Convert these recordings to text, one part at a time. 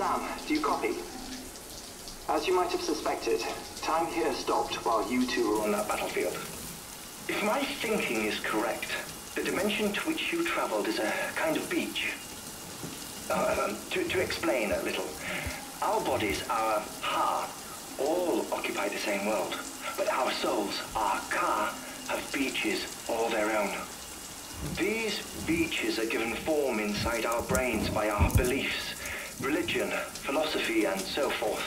Sam, do you copy? As you might have suspected, time here stopped while you two were on that battlefield. If my thinking is correct, the dimension to which you traveled is a kind of beach. To explain a little, our bodies, our Ha, all occupy the same world, but our souls, our Ka, have beaches all their own. These beaches are given form inside our brains by our beliefs, religion, philosophy, and so forth.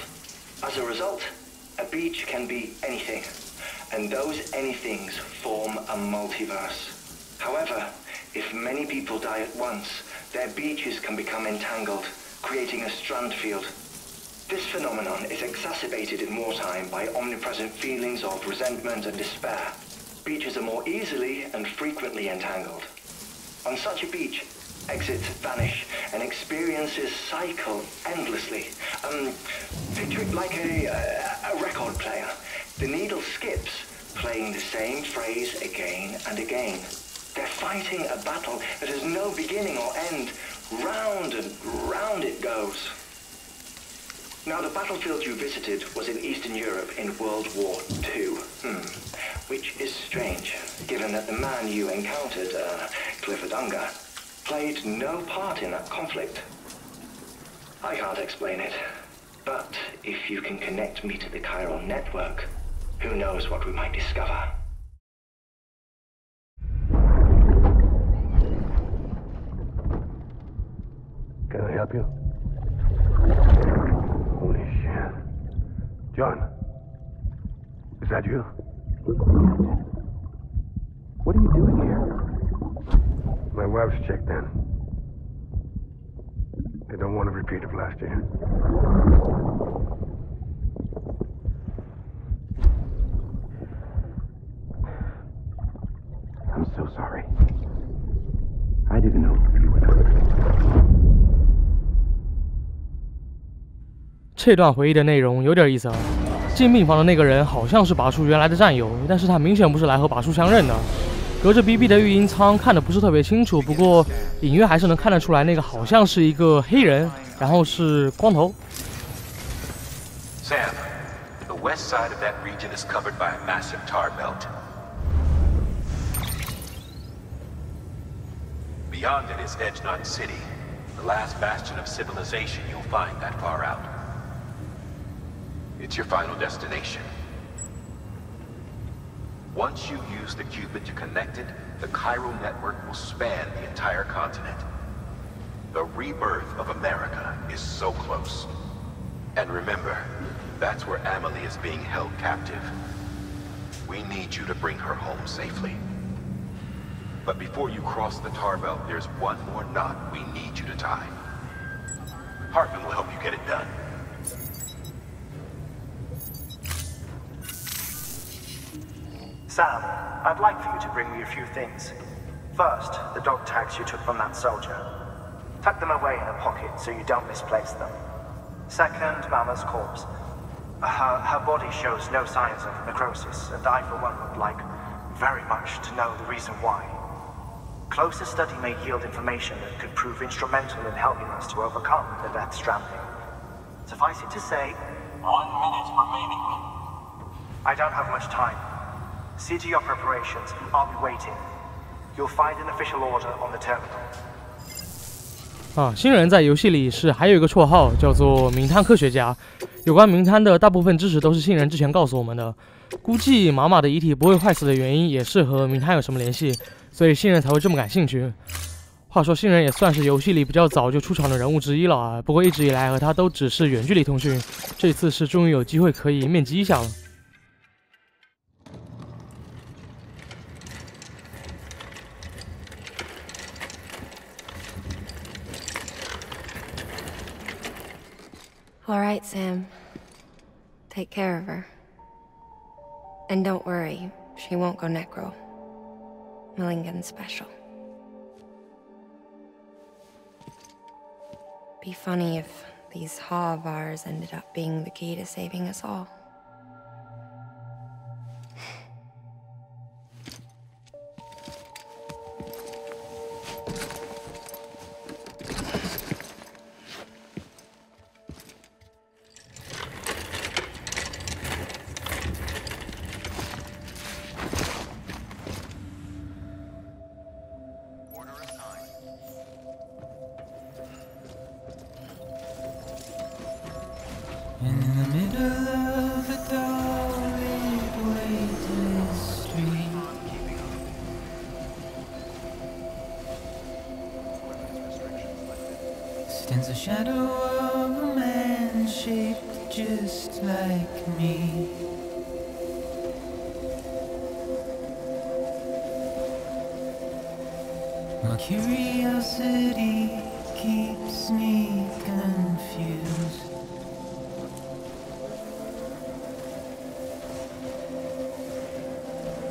As a result, a beach can be anything, and those anythings form a multiverse. However, if many people die at once, their beaches can become entangled, creating a strand field. This phenomenon is exacerbated in wartime by omnipresent feelings of resentment and despair. Beaches are more easily and frequently entangled. On such a beach, exits vanish and experiences cycle endlessly. Picture it like a record player. The needle skips, playing the same phrase again and again. They're fighting a battle that has no beginning or end. Round and round it goes. Now, the battlefield you visited was in Eastern Europe in World War II. Which is strange, given that the man you encountered, Clifford Unger, played no part in that conflict. I can't explain it, but if you can connect me to the chiral network, who knows what we might discover. Can I help you? Holy shit. John, is that you? What are you doing here? My wife's checked in. They don't want a repeat of last year. I'm so sorry. I didn't know you were there. 这段回忆的内容有点意思啊。进病房的那个人好像是拔叔原来的战友，但是他明显不是来和拔叔相认的。隔着逼逼的育婴舱看得不是特别清楚，不过隐约还是能看得出来，那个好像是一个黑人，然后是光头。Sam, the west side of that region is covered by a massive tar belt. Beyond it is Edgenot City, the last bastion of civilization you'll find that far out. It's your final destination. Once you use the Cupid to connect it, the chiral network will span the entire continent. The rebirth of America is so close. And remember, that's where Amelie is being held captive. We need you to bring her home safely. But before you cross the tar belt, there's one more knot we need you to tie. Hartman will help you get it done. Sam, I'd like for you to bring me a few things. First, the dog tags you took from that soldier. Tuck them away in a pocket so you don't misplace them. Second, Mama's corpse. Her body shows no signs of necrosis, and I, for one, would like very much to know the reason why. Closer study may yield information that could prove instrumental in helping us to overcome the Death Stranding. Suffice it to say, 1 minute remaining. I don't have much time. See to your preparations. I'll be waiting. You'll find an official order on the terminal. 新人在游戏里是还有一个绰号叫做名探科学家。有关名探的大部分知识都是新人之前告诉我们的。估计妈妈的遗体不会坏死的原因也是和名探有什么联系，所以新人才会这么感兴趣。话说新人也算是游戏里比较早就出场的人物之一了啊，不过一直以来和他都只是远距离通讯，这次是终于有机会可以面基一下了。All right, Sam. Take care of her. And don't worry, she won't go necro. Millingan's special. Be funny if these Ha of ours ended up being the key to saving us all. And in the middle of a dull-lit weightless street, stands the shadow of a man shaped just like me. My curiosity keeps me confused.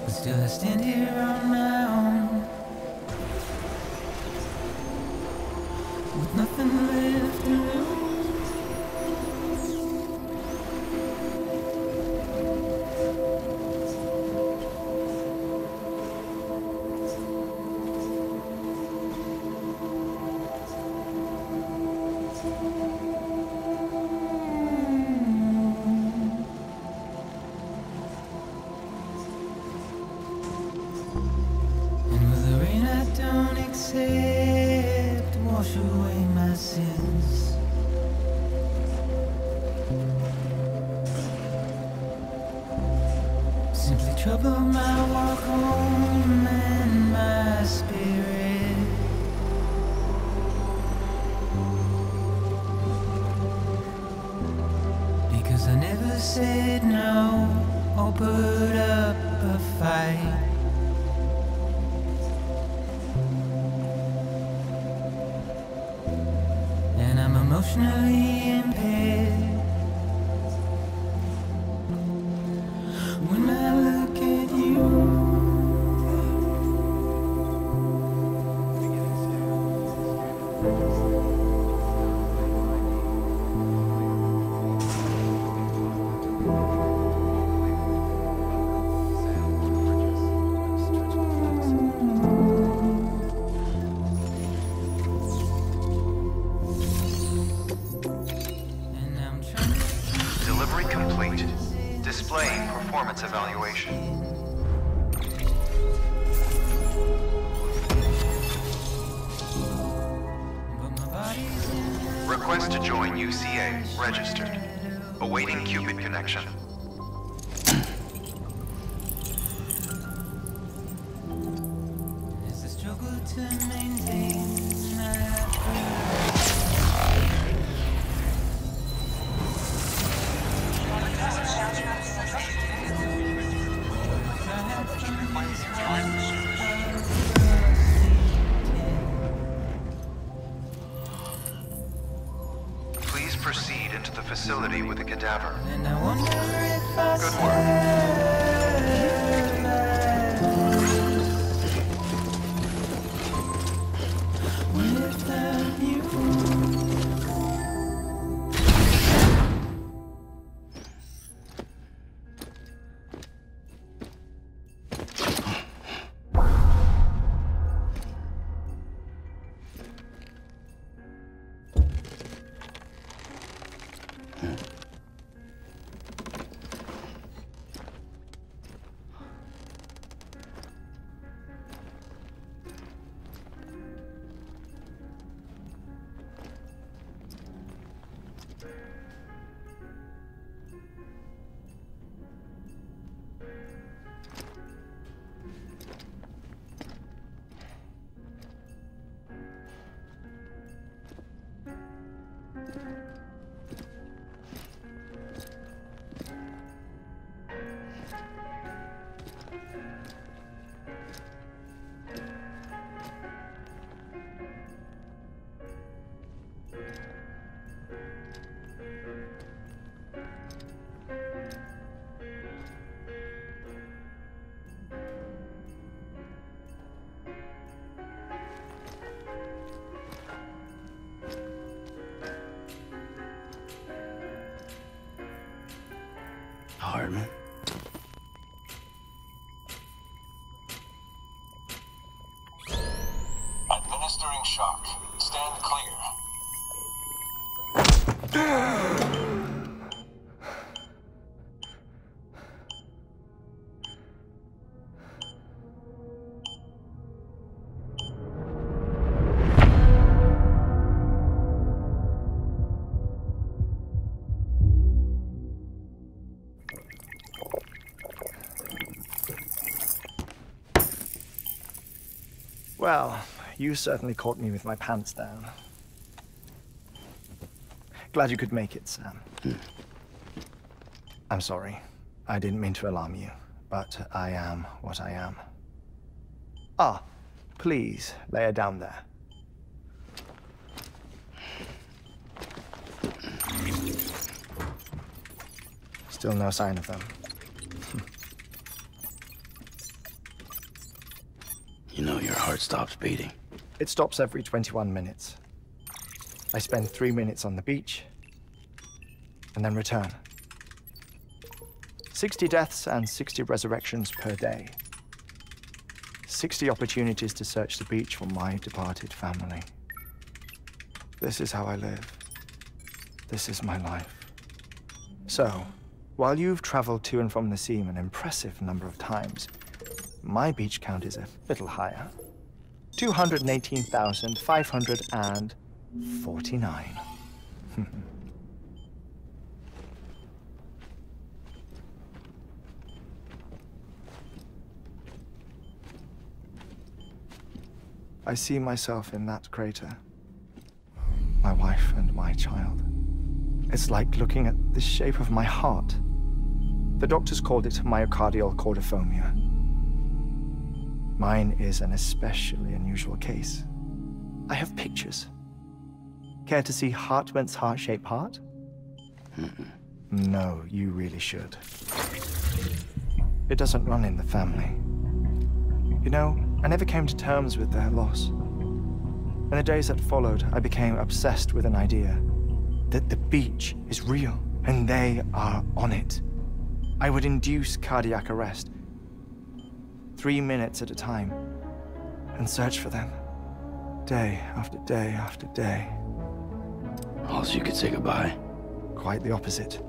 But still I stand here on my own, with nothing left to lose. Don't accept, wash away my sins. Simply trouble my walk home and my spirit. Because I never said no or put up a fight. Emotionally impaired. When I look at you, Displaying performance evaluation. Request to join UCA. Registered. Awaiting Cupid connection. It's a struggle to maintain my Please proceed into the facility with the cadaver. and I wonder if I Good work. without you. Hartman. Administering shock. Stand clear. Well, you certainly caught me with my pants down. Glad you could make it, Sam. I'm sorry. I didn't mean to alarm you, but I am what I am. Ah, please, lay her down there. Still no sign of them. You know your heart stops beating. It stops every 21 minutes. I spend 3 minutes on the beach, and then return. 60 deaths and 60 resurrections per day. 60 opportunities to search the beach for my departed family. This is how I live. This is my life. So, while you've traveled to and from the sea an impressive number of times, my beach count is a little higher. 218,549. I see myself in that crater. My wife and my child. It's like looking at the shape of my heart. The doctors called it myocardial cordiformia. Mine is an especially unusual case. I have pictures. Care to see Hartman's heart-shaped heart? No, you really should. It doesn't run in the family. You know, I never came to terms with their loss. In the days that followed, I became obsessed with an idea that the beach is real and they are on it. I would induce cardiac arrest, 3 minutes at a time, and search for them, day after day after day. Also, you could say goodbye. Quite the opposite.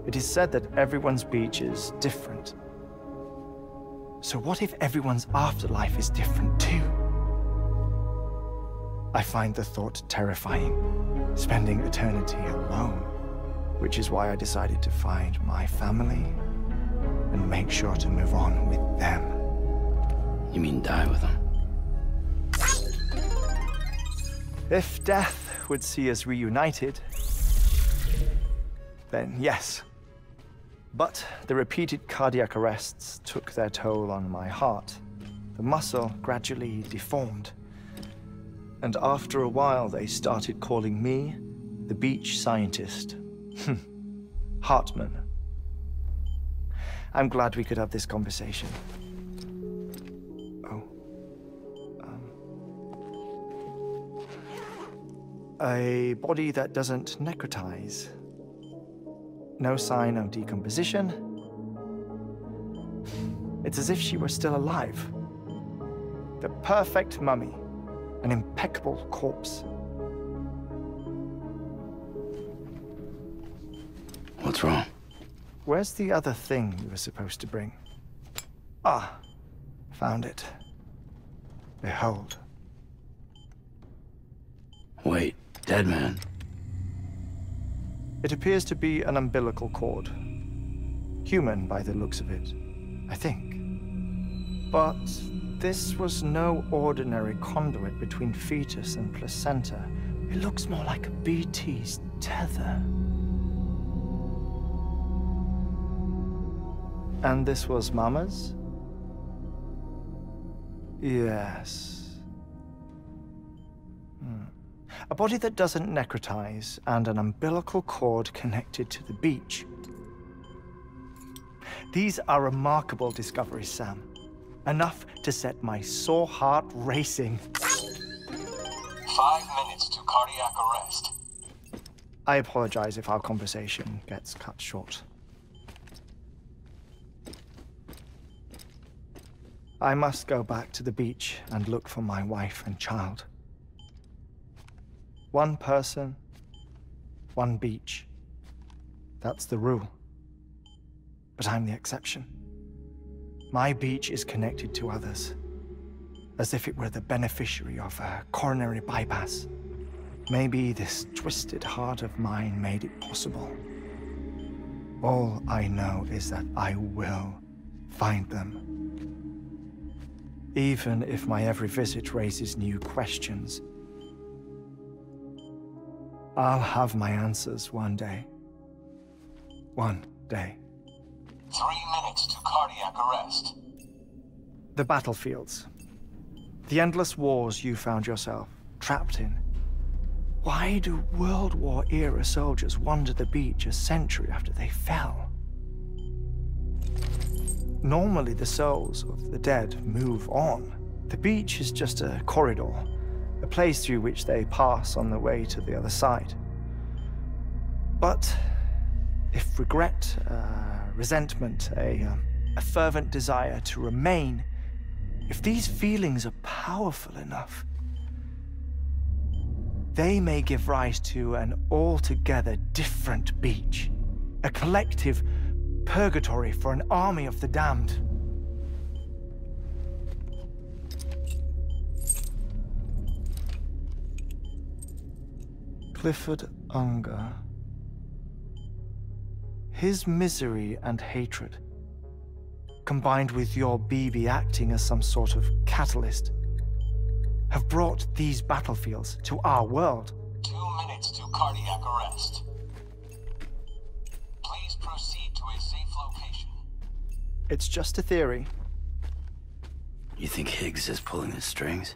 It is said that everyone's beach is different. So what if everyone's afterlife is different too? I find the thought terrifying, spending eternity alone, which is why I decided to find my family and make sure to move on with them. You mean die with them? If death would see us reunited, then yes. But the repeated cardiac arrests took their toll on my heart. The muscle gradually deformed. And after a while, they started calling me the beach scientist. Hartman. I'm glad we could have this conversation. A body that doesn't necrotize. No sign of decomposition. It's as if she were still alive. The perfect mummy. An impeccable corpse. What's wrong? Where's the other thing you were supposed to bring? Ah, found it. Behold. Wait, dead man. It appears to be an umbilical cord. Human by the looks of it, I think. But this was no ordinary conduit between fetus and placenta. It looks more like a BT's tether. And this was Mama's? Yes. A body that doesn't necrotize and an umbilical cord connected to the beach. These are remarkable discoveries, Sam. Enough to set my sore heart racing. 5 minutes to cardiac arrest. I apologize if our conversation gets cut short. I must go back to the beach and look for my wife and child. One person, one beach. That's the rule. But I'm the exception. My beach is connected to others, as if it were the beneficiary of a coronary bypass. Maybe this twisted heart of mine made it possible. All I know is that I will find them. even if my every visit raises new questions. I'll have my answers one day. One day. 3 minutes to cardiac arrest. The battlefields. The endless wars you found yourself trapped in. Why do World War-era soldiers wander the beach a century after they fell? Normally, the souls of the dead move on. The beach is just a corridor, a place through which they pass on the way to the other side. But if regret, resentment, a fervent desire to remain, if these feelings are powerful enough, they may give rise to an altogether different beach, a collective purgatory for an army of the damned. Clifford Unger. His misery and hatred, combined with your BB acting as some sort of catalyst, have brought these battlefields to our world. 2 minutes to cardiac arrest. Please proceed to a safe location. It's just a theory. You think Higgs is pulling the strings?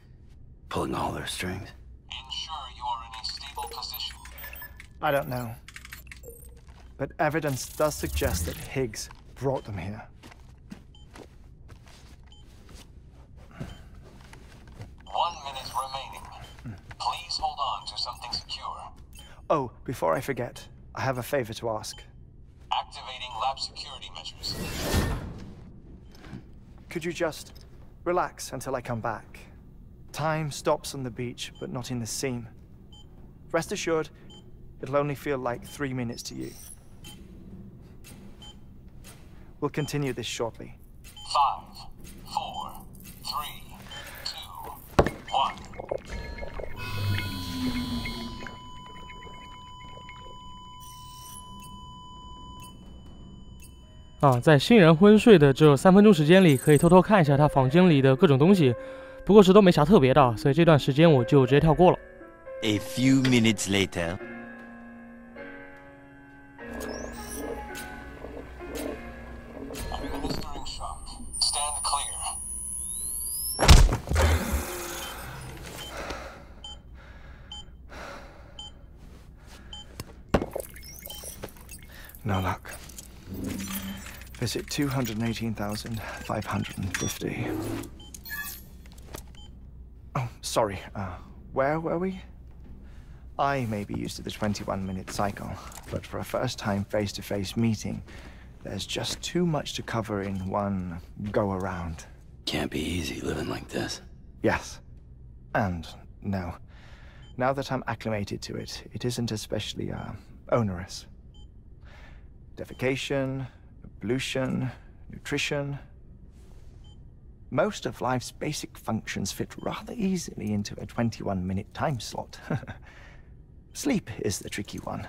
Pulling all their strings? Ensure you are in a stable position. I don't know. But evidence does suggest that Higgs brought them here. 1 minute remaining. Please hold on to something secure. Oh, before I forget, I have a favor to ask. Activating lab security measures. Could you just relax until I come back? Time stops on the beach, but not in the scene. Rest assured, it'll only feel like 3 minutes to you. We'll continue this shortly. 5, 4, 3, 2, 1.在新人昏睡的这3分钟时间里，可以偷偷看一下他房间里的各种东西，不过是都没啥特别的，所以这段时间我就直接跳过了。A few minutes later. Administering shock. Stand clear. No luck. Visit 218,550. Oh, sorry. Where were we? I may be used to the 21-minute cycle, but for a first-time face-to-face meeting, there's just too much to cover in one go-around. Can't be easy living like this. Yes. And no. Now that I'm acclimated to it, it isn't especially, onerous. Defecation, ablution, nutrition. Most of life's basic functions fit rather easily into a 21-minute time slot. Sleep is the tricky one.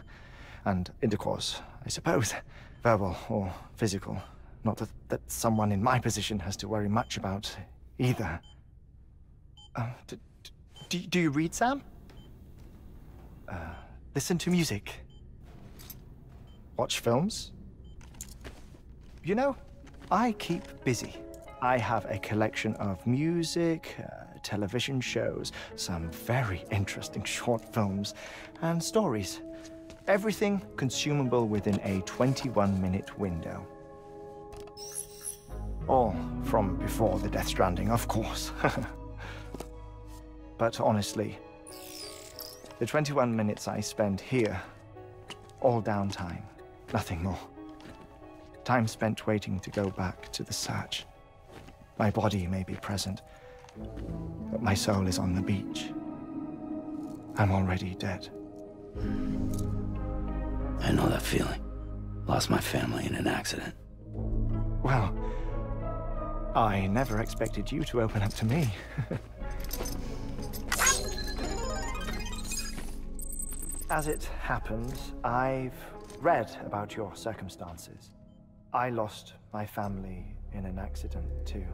And intercourse, I suppose. Verbal or physical. Not that someone in my position has to worry much about either. Do you read, Sam? Listen to music. Watch films? You know, I keep busy. I have a collection of music, television shows, some very interesting short films, and stories. Everything consumable within a 21-minute window. All from before the Death Stranding, of course. But honestly, the 21 minutes I spend here, all downtime, nothing more. Time spent waiting to go back to the search. My body may be present, but my soul is on the beach. I'm already dead. I know that feeling. Lost my family in an accident. Well, I never expected you to open up to me. As it happens, I've read about your circumstances. I lost my family in an accident, too.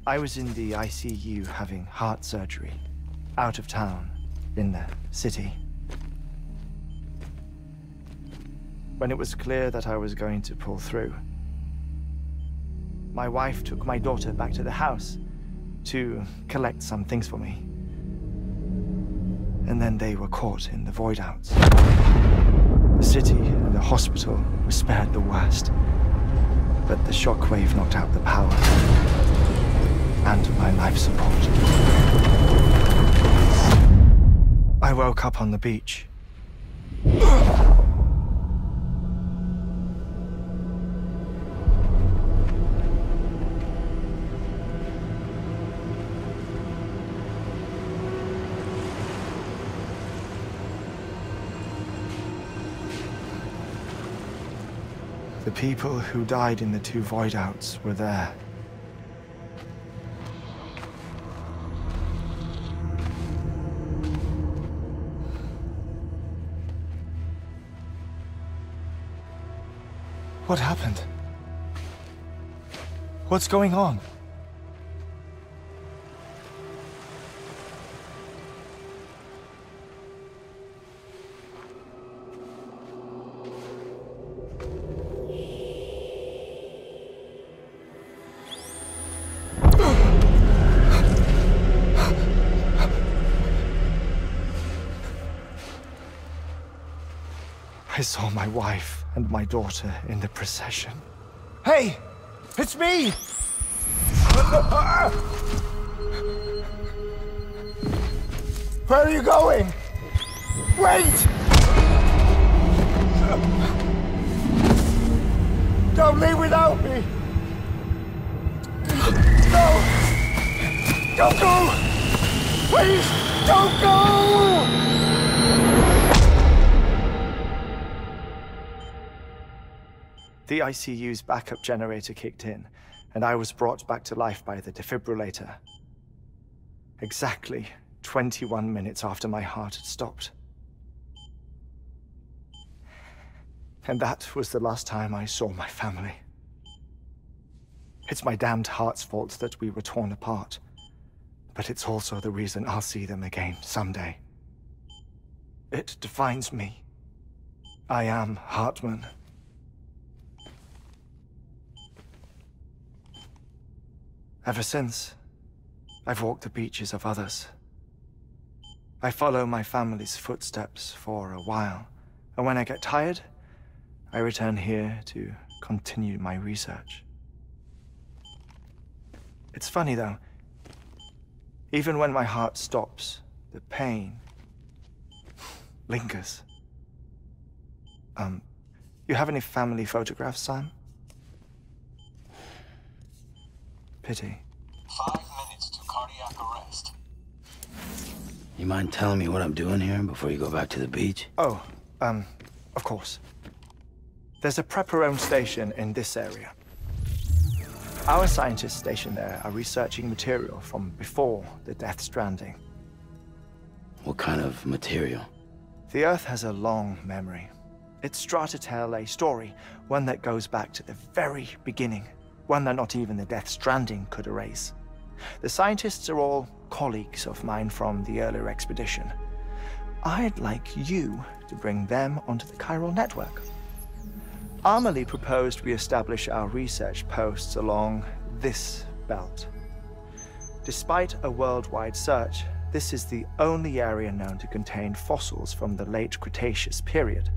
I was in the ICU having heart surgery, out of town, in the city. When it was clear that I was going to pull through, my wife took my daughter back to the house to collect some things for me. And then they were caught in the void outs. The city and the hospital were spared the worst, but the shockwave knocked out the power and my life support. I woke up on the beach. The people who died in the 2 void outs were there. What happened? What's going on? I saw my wife and my daughter in the procession. Hey! It's me! Where are you going? Wait! Don't leave without me! No! Don't go! Please, don't go! The ICU's backup generator kicked in, and I was brought back to life by the defibrillator. Exactly 21 minutes after my heart had stopped. And that was the last time I saw my family. It's my damned heart's fault that we were torn apart, but it's also the reason I'll see them again someday. It defines me. I am Hartman. Ever since, I've walked the beaches of others. I follow my family's footsteps for a while, and when I get tired, I return here to continue my research. It's funny though, even when my heart stops, the pain lingers. You have any family photographs, Sam? Pity. 5 minutes to cardiac arrest. You mind telling me what I'm doing here before you go back to the beach? Oh, of course. There's a Prepper-owned station in this area. Our scientists stationed there are researching material from before the Death Stranding. What kind of material? The Earth has a long memory. It's trying to tell a story, one that goes back to the very beginning. One that not even the Death Stranding could erase. The scientists are all colleagues of mine from the earlier expedition. I'd like you to bring them onto the chiral network. Amelie proposed we establish our research posts along this belt. Despite a worldwide search, this is the only area known to contain fossils from the late Cretaceous period.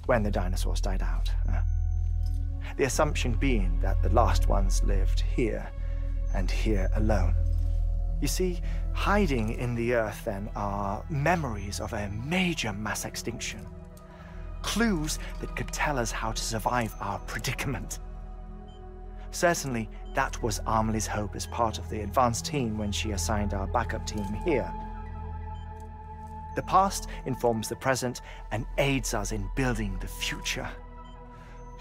When the dinosaurs died out. The assumption being that the last ones lived here, and here alone. You see, hiding in the Earth then are memories of a major mass extinction. Clues that could tell us how to survive our predicament. Certainly, that was Amelie's hope as part of the advanced team when she assigned our backup team here. The past informs the present and aids us in building the future.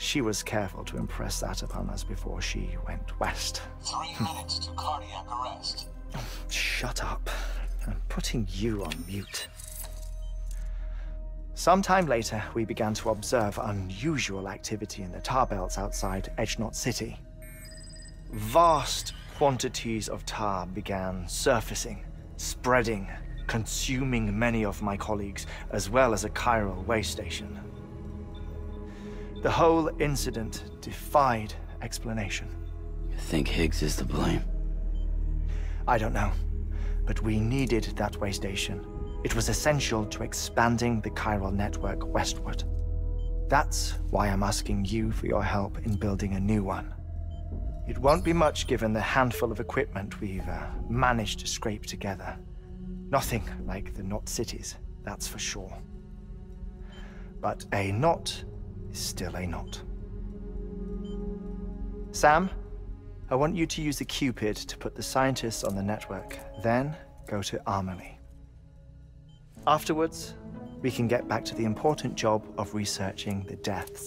She was careful to impress that upon us before she went west. 3 minutes to cardiac arrest. Oh, shut up. I'm putting you on mute. Sometime later, we began to observe unusual activity in the tar belts outside Edgenot City. Vast quantities of tar began surfacing, spreading, consuming many of my colleagues, as well as a chiral waste station. The whole incident defied explanation. You think Higgs is to blame? I don't know, but we needed that way station. It was essential to expanding the chiral network westward. That's why I'm asking you for your help in building a new one. It won't be much given the handful of equipment we've managed to scrape together. Nothing like the knot cities, that's for sure. But a knot is still a knot. Sam, I want you to use the Cupid to put the scientists on the network, then go to Armory. Afterwards, we can get back to the important job of researching the deaths.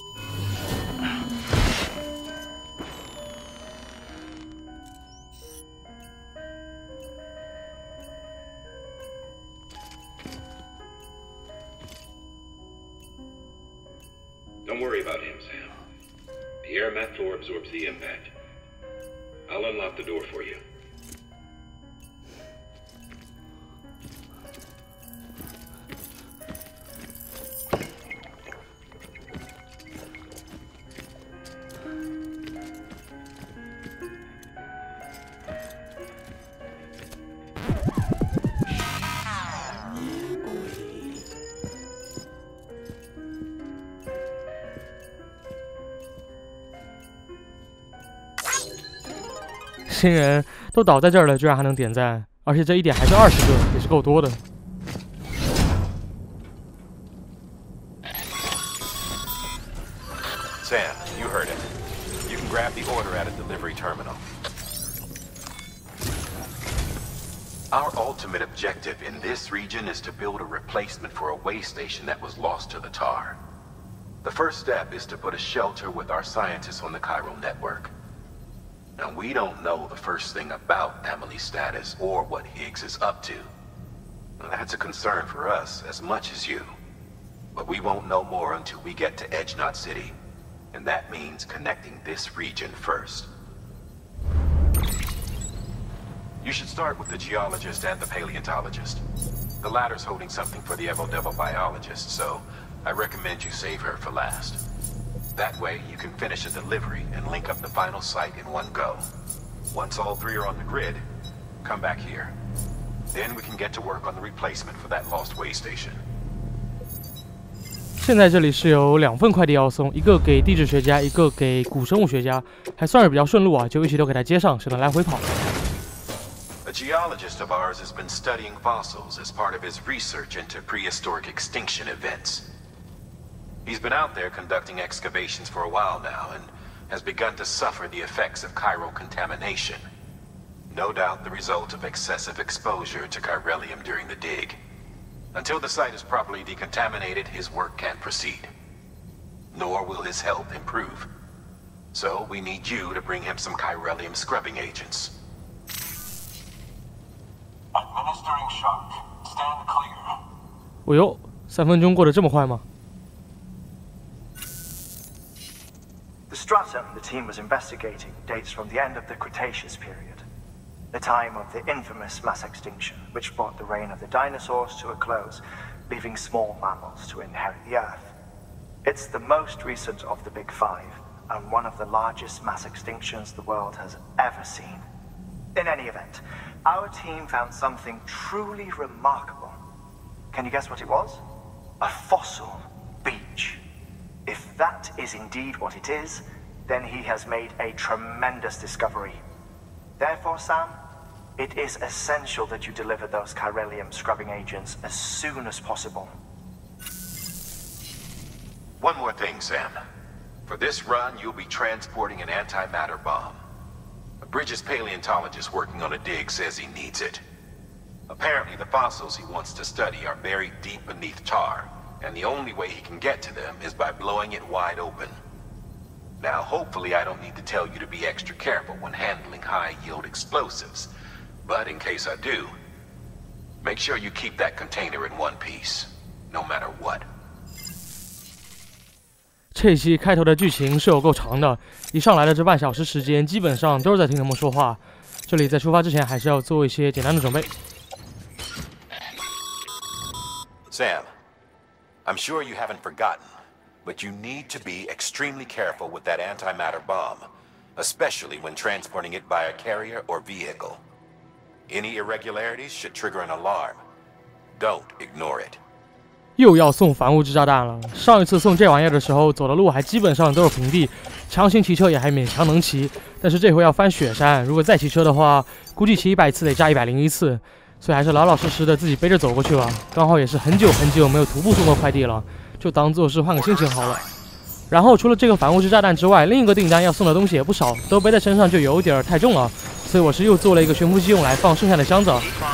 Don't worry about him, Sam. The air mat floor absorbs the impact. I'll unlock the door for you.新人都倒在这儿了，居然还能点赞，而且这一点还是20个，也是够多的。Sam, you heard it. You can grab the order at a delivery terminal. Our ultimate objective in this region is to build a replacement for a way station that was lost to the tar. The first step is to put a shelter with our scientists on the chiral network. Now, we don't know the first thing about Emily's status or what Higgs is up to. Now, that's a concern for us as much as you. But we won't know more until we get to Edge Knot City. And that means connecting this region first. You should start with the geologist and the paleontologist. The latter's holding something for the Evo-Devo biologist, so I recommend you save her for last. That way, you can finish a delivery and link up the final site in one go. Once all three are on the grid, come back here. Then we can get to work on the replacement for that lost way station. 现在这里是有2份快递要送，一个给地质学家，一个给古生物学家，还算是比较顺路啊，就一起都给他接上，省得来回跑。A geologist of ours has been studying fossils as part of his research into prehistoric extinction events. He's been out there conducting excavations for a while now and has begun to suffer the effects of chiral contamination. No doubt the result of excessive exposure to chiralium during the dig. Until the site is properly decontaminated, his work can't proceed. Nor will his health improve. So we need you to bring him some chiralium scrubbing agents. Administering shock. Stand clear. 哦呦，3分钟过得这么快吗？ The stratum the team was investigating dates from the end of the Cretaceous period, the time of the infamous mass extinction, which brought the reign of the dinosaurs to a close, leaving small mammals to inherit the Earth. It's the most recent of the Big Five, and one of the largest mass extinctions the world has ever seen. In any event, our team found something truly remarkable. Can you guess what it was? A fossil beach. If that is indeed what it is, then he has made a tremendous discovery. Therefore, Sam, it is essential that you deliver those chiralium scrubbing agents as soon as possible. One more thing, Sam. For this run, you'll be transporting an antimatter bomb. A Bridges paleontologist working on a dig says he needs it. Apparently, the fossils he wants to study are buried deep beneath tar, and the only way he can get to them is by blowing it wide open. Now, hopefully I don't need to tell you to be extra careful when handling high-yield explosives, but in case I do, make sure you keep that container in one piece, no matter what. 这期开头的剧情是有够长的，一上来的这半小时时间，基本上都是在听他们说话。这里在出发之前还是要做一些简单的准备。Sam, I'm sure you haven't forgotten, but you need to be extremely careful with that antimatter bomb, especially when transporting it by a carrier or vehicle. Any irregularities should trigger an alarm. Don't ignore it. 又要送反物质炸弹了。上一次送这玩意儿的时候，走的路还基本上都是平地，强行骑车也还勉强能骑。但是这回要翻雪山，如果再骑车的话，估计骑100次得炸101次，所以还是老老实实的自己背着走过去吧。刚好也是很久没有徒步送过快递了，就当做是换个心情好了。然后除了这个反物质炸弹之外，另一个订单要送的东西也不少，都背在身上就有点太重了，所以我是又做了一个悬浮机用来放剩下的箱子，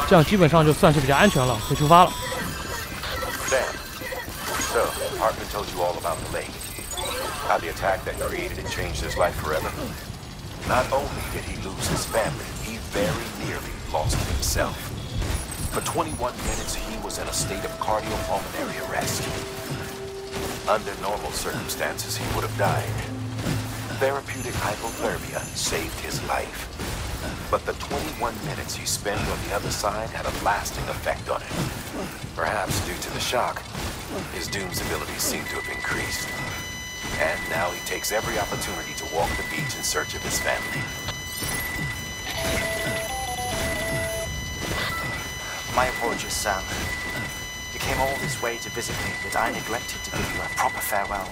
这样基本上就算是比较安全了，可以出发了。So, Hartman told you all about the lake. How the attack that created it changed his life forever. Not only did he lose his family, he very nearly lost himself. For 21 minutes, he was in a state of cardiopulmonary arrest. Under normal circumstances, he would have died. Therapeutic hypothermia saved his life. But the 21 minutes he spent on the other side had a lasting effect on him. Perhaps due to the shock, his Doom's abilities seem to have increased. And now he takes every opportunity to walk the beach in search of his family. My apologies, Sam. You came all this way to visit me, but I neglected to give you a proper farewell.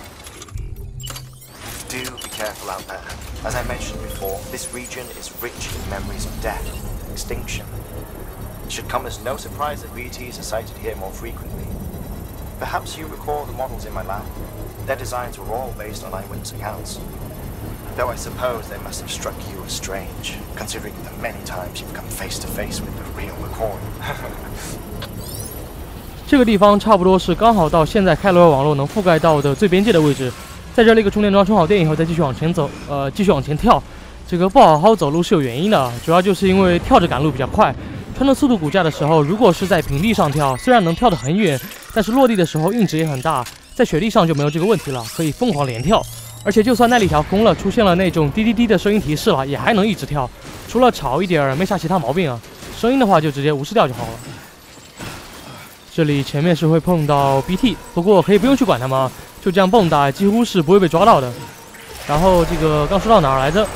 Do be careful out there. As I mentioned before, this region is rich in memories of death and extinction. It should come as no surprise that BTs are sighted here more frequently. Perhaps you recall the models in my lab. Their designs were all based on eyewitness accounts. Though I suppose they must have struck you as strange, considering the many times you've come face to face with the real McCoy. 这个地方差不多是刚好到现在开罗尔网络能覆盖到的最边界的位置。在这里一个充电桩充好电以后，再继续往前走，继续往前跳。这个不好好走路是有原因的，主要就是因为跳着赶路比较快。穿着速度骨架的时候，如果是在平地上跳，虽然能跳得很远，但是落地的时候硬值也很大。在雪地上就没有这个问题了，可以疯狂连跳。而且就算那里条空了，出现了那种滴滴滴的声音提示了，也还能一直跳。除了吵一点，没啥其他毛病啊。声音的话就直接无视掉就好了。这里前面是会碰到 BT， 不过可以不用去管它们，就这样蹦跶，几乎是不会被抓到的。然后这个刚说到哪儿来着？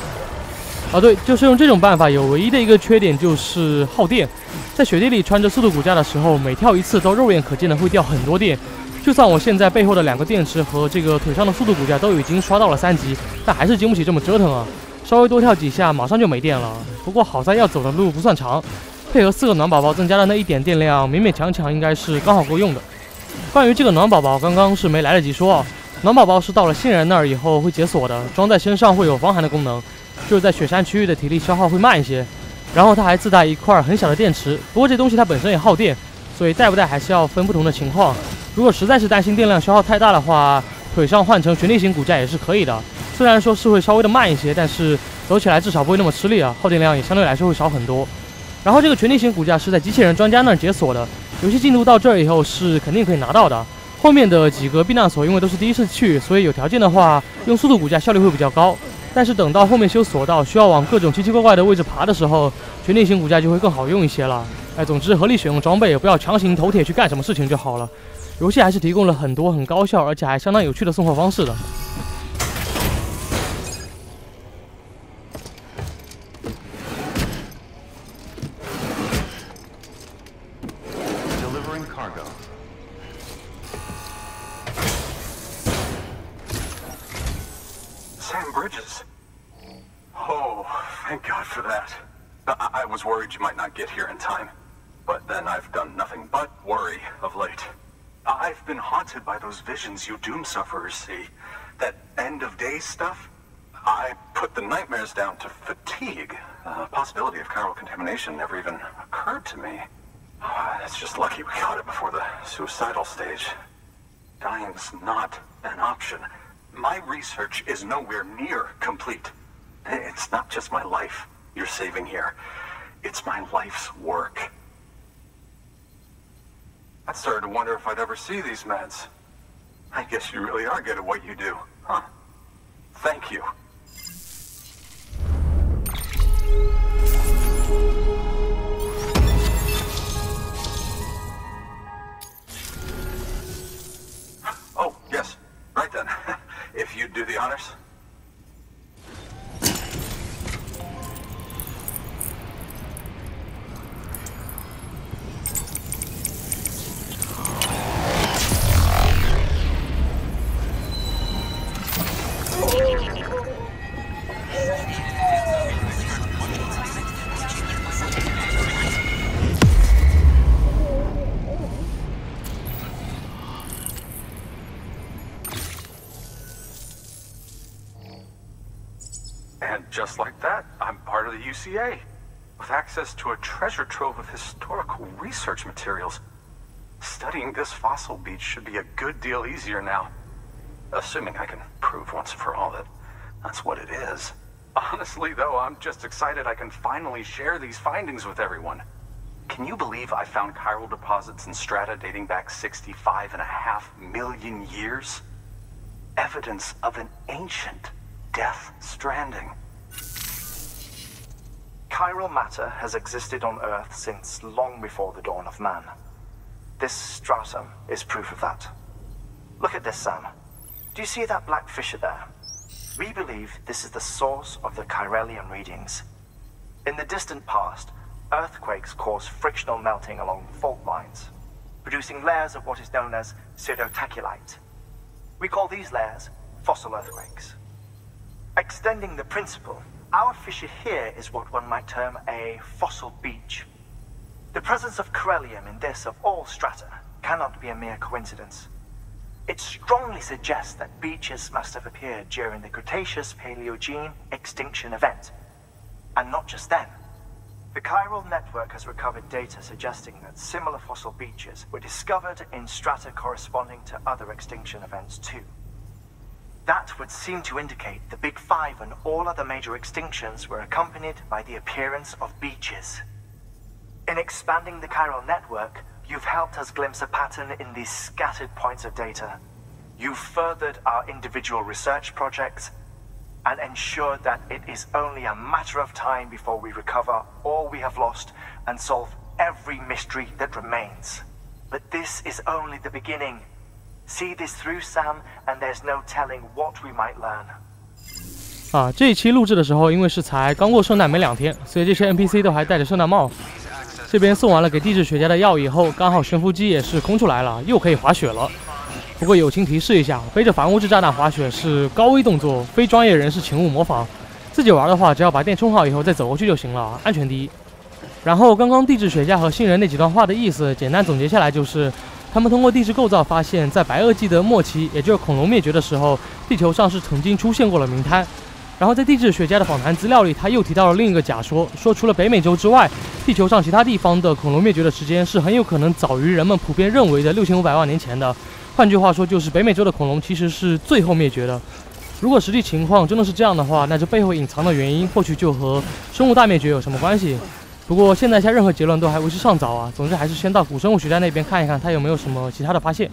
啊，对，就是用这种办法，有唯一的一个缺点就是耗电。在雪地里穿着速度骨架的时候，每跳一次都肉眼可见的会掉很多电。就算我现在背后的2个电池和这个腿上的速度骨架都已经刷到了3级，但还是经不起这么折腾啊！稍微多跳几下，马上就没电了。不过好在要走的路不算长，配合4个暖宝宝增加的那一点电量，勉勉强强应该是刚好够用的。关于这个暖宝宝，刚刚是没来得及说啊。暖宝宝是到了新人那儿以后会解锁的，装在身上会有防寒的功能，就是在雪山区域的体力消耗会慢一些。然后它还自带一块很小的电池，不过这东西它本身也耗电，所以带不带还是要分不同的情况。如果实在是担心电量消耗太大的话，腿上换成全地形骨架也是可以的。虽然说是会稍微的慢一些，但是走起来至少不会那么吃力啊，耗电量也相对来说会少很多。然后这个全地形骨架是在机器人专家那儿解锁的，游戏进度到这儿以后是肯定可以拿到的。后面的几个避难所因为都是第一次去，所以有条件的话用速度骨架效率会比较高。但是等到后面修索道需要往各种奇奇怪怪的位置爬的时候，全地形骨架就会更好用一些了。总之合理选用装备，不要强行头铁去干什么事情就好了。游戏还是提供了很多很高效而且还相当有趣的送货方式的。Delivering cargo. Sam Bridges. Oh, thank God for that. I was worried you might not get here in time. But then I've done nothing but worry of late. I've been haunted by those visions you Doom sufferers see. That end-of-days stuff. I put the nightmares down to fatigue. The possibility of chiral contamination never even occurred to me. It's just lucky we got it before the suicidal stage. Dying's not an option. My research is nowhere near complete. It's not just my life you're saving here. It's my life's work. I started to wonder if I'd ever see these meds. I guess you really are good at what you do, huh? Thank you. And just like that, I'm part of the UCA, with access to a treasure trove of historical research materials. Studying this fossil beach should be a good deal easier now. Assuming I can prove once for all that that's what it is. Honestly, though, I'm just excited I can finally share these findings with everyone. Can you believe I found chiral deposits in strata dating back 65.5 million years? Evidence of an ancient Death Stranding. Chiral matter has existed on Earth since long before the dawn of man. This stratum is proof of that. Look at this, Sam. Do you see that black fissure there? We believe this is the source of the chiralium readings. In the distant past, earthquakes cause frictional melting along fault lines, producing layers of what is known as pseudotachylite. We call these layers fossil earthquakes. Extending the principle, our fissure here is what one might term a fossil beach. The presence of chiralium in this of all strata cannot be a mere coincidence. It strongly suggests that beaches must have appeared during the Cretaceous-Paleogene extinction event. And not just then. The chiral network has recovered data suggesting that similar fossil beaches were discovered in strata corresponding to other extinction events too. That would seem to indicate the Big Five and all other major extinctions were accompanied by the appearance of beaches. In expanding the chiral network, you've helped us glimpse a pattern in these scattered points of data. You've furthered our individual research projects and ensured that it is only a matter of time before we recover all we have lost and solve every mystery that remains. But this is only the beginning. See this through, Sam, and there's no telling what we might learn. 这一期录制的时候，因为是才刚过圣诞没2天，所以这些 NPC 都还戴着圣诞帽。这边送完了给地质学家的药以后，刚好悬浮机也是空出来了，又可以滑雪了。不过友情提示一下，背着反物质炸弹滑雪是高危动作，非专业人士请勿模仿。自己玩的话，只要把电充好以后再走过去就行了，安全第一。然后刚刚地质学家和新人那几段话的意思，简单总结下来就是。他们通过地质构造发现，在白垩纪的末期，也就是恐龙灭绝的时候，地球上是曾经出现过了冥滩。然后在地质学家的访谈资料里，他又提到了另一个假说，说除了北美洲之外，地球上其他地方的恐龙灭绝的时间是很有可能早于人们普遍认为的6500万年前的。换句话说，就是北美洲的恐龙其实是最后灭绝的。如果实际情况真的是这样的话，那这背后隐藏的原因或许就和生物大灭绝有什么关系。不过现在下任何结论都还为时尚早啊，总之还是先到古生物学家那边看一看，他有没有什么其他的发现。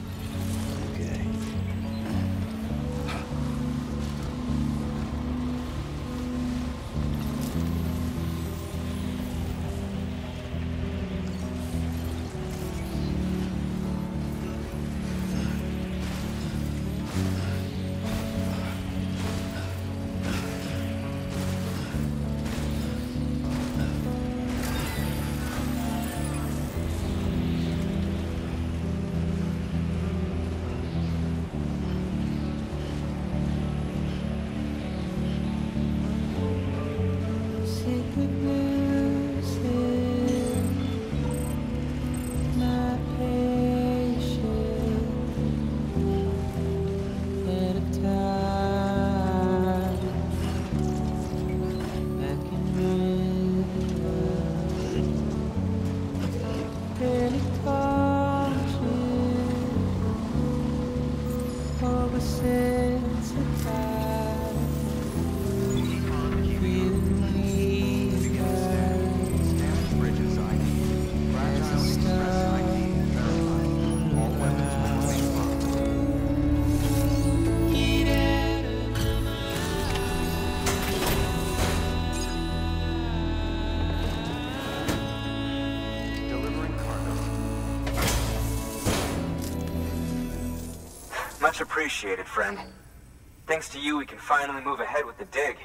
Much appreciated, friend. Thanks to you, we can finally move ahead with the dig.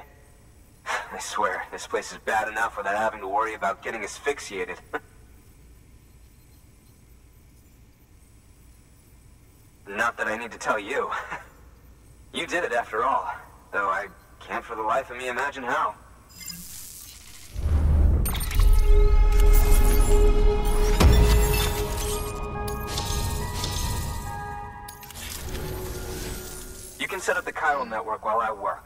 I swear, this place is bad enough without having to worry about getting asphyxiated. Not that I need to tell you. You did it after all, though I can't for the life of me imagine how. You can set up the chiral network while I work.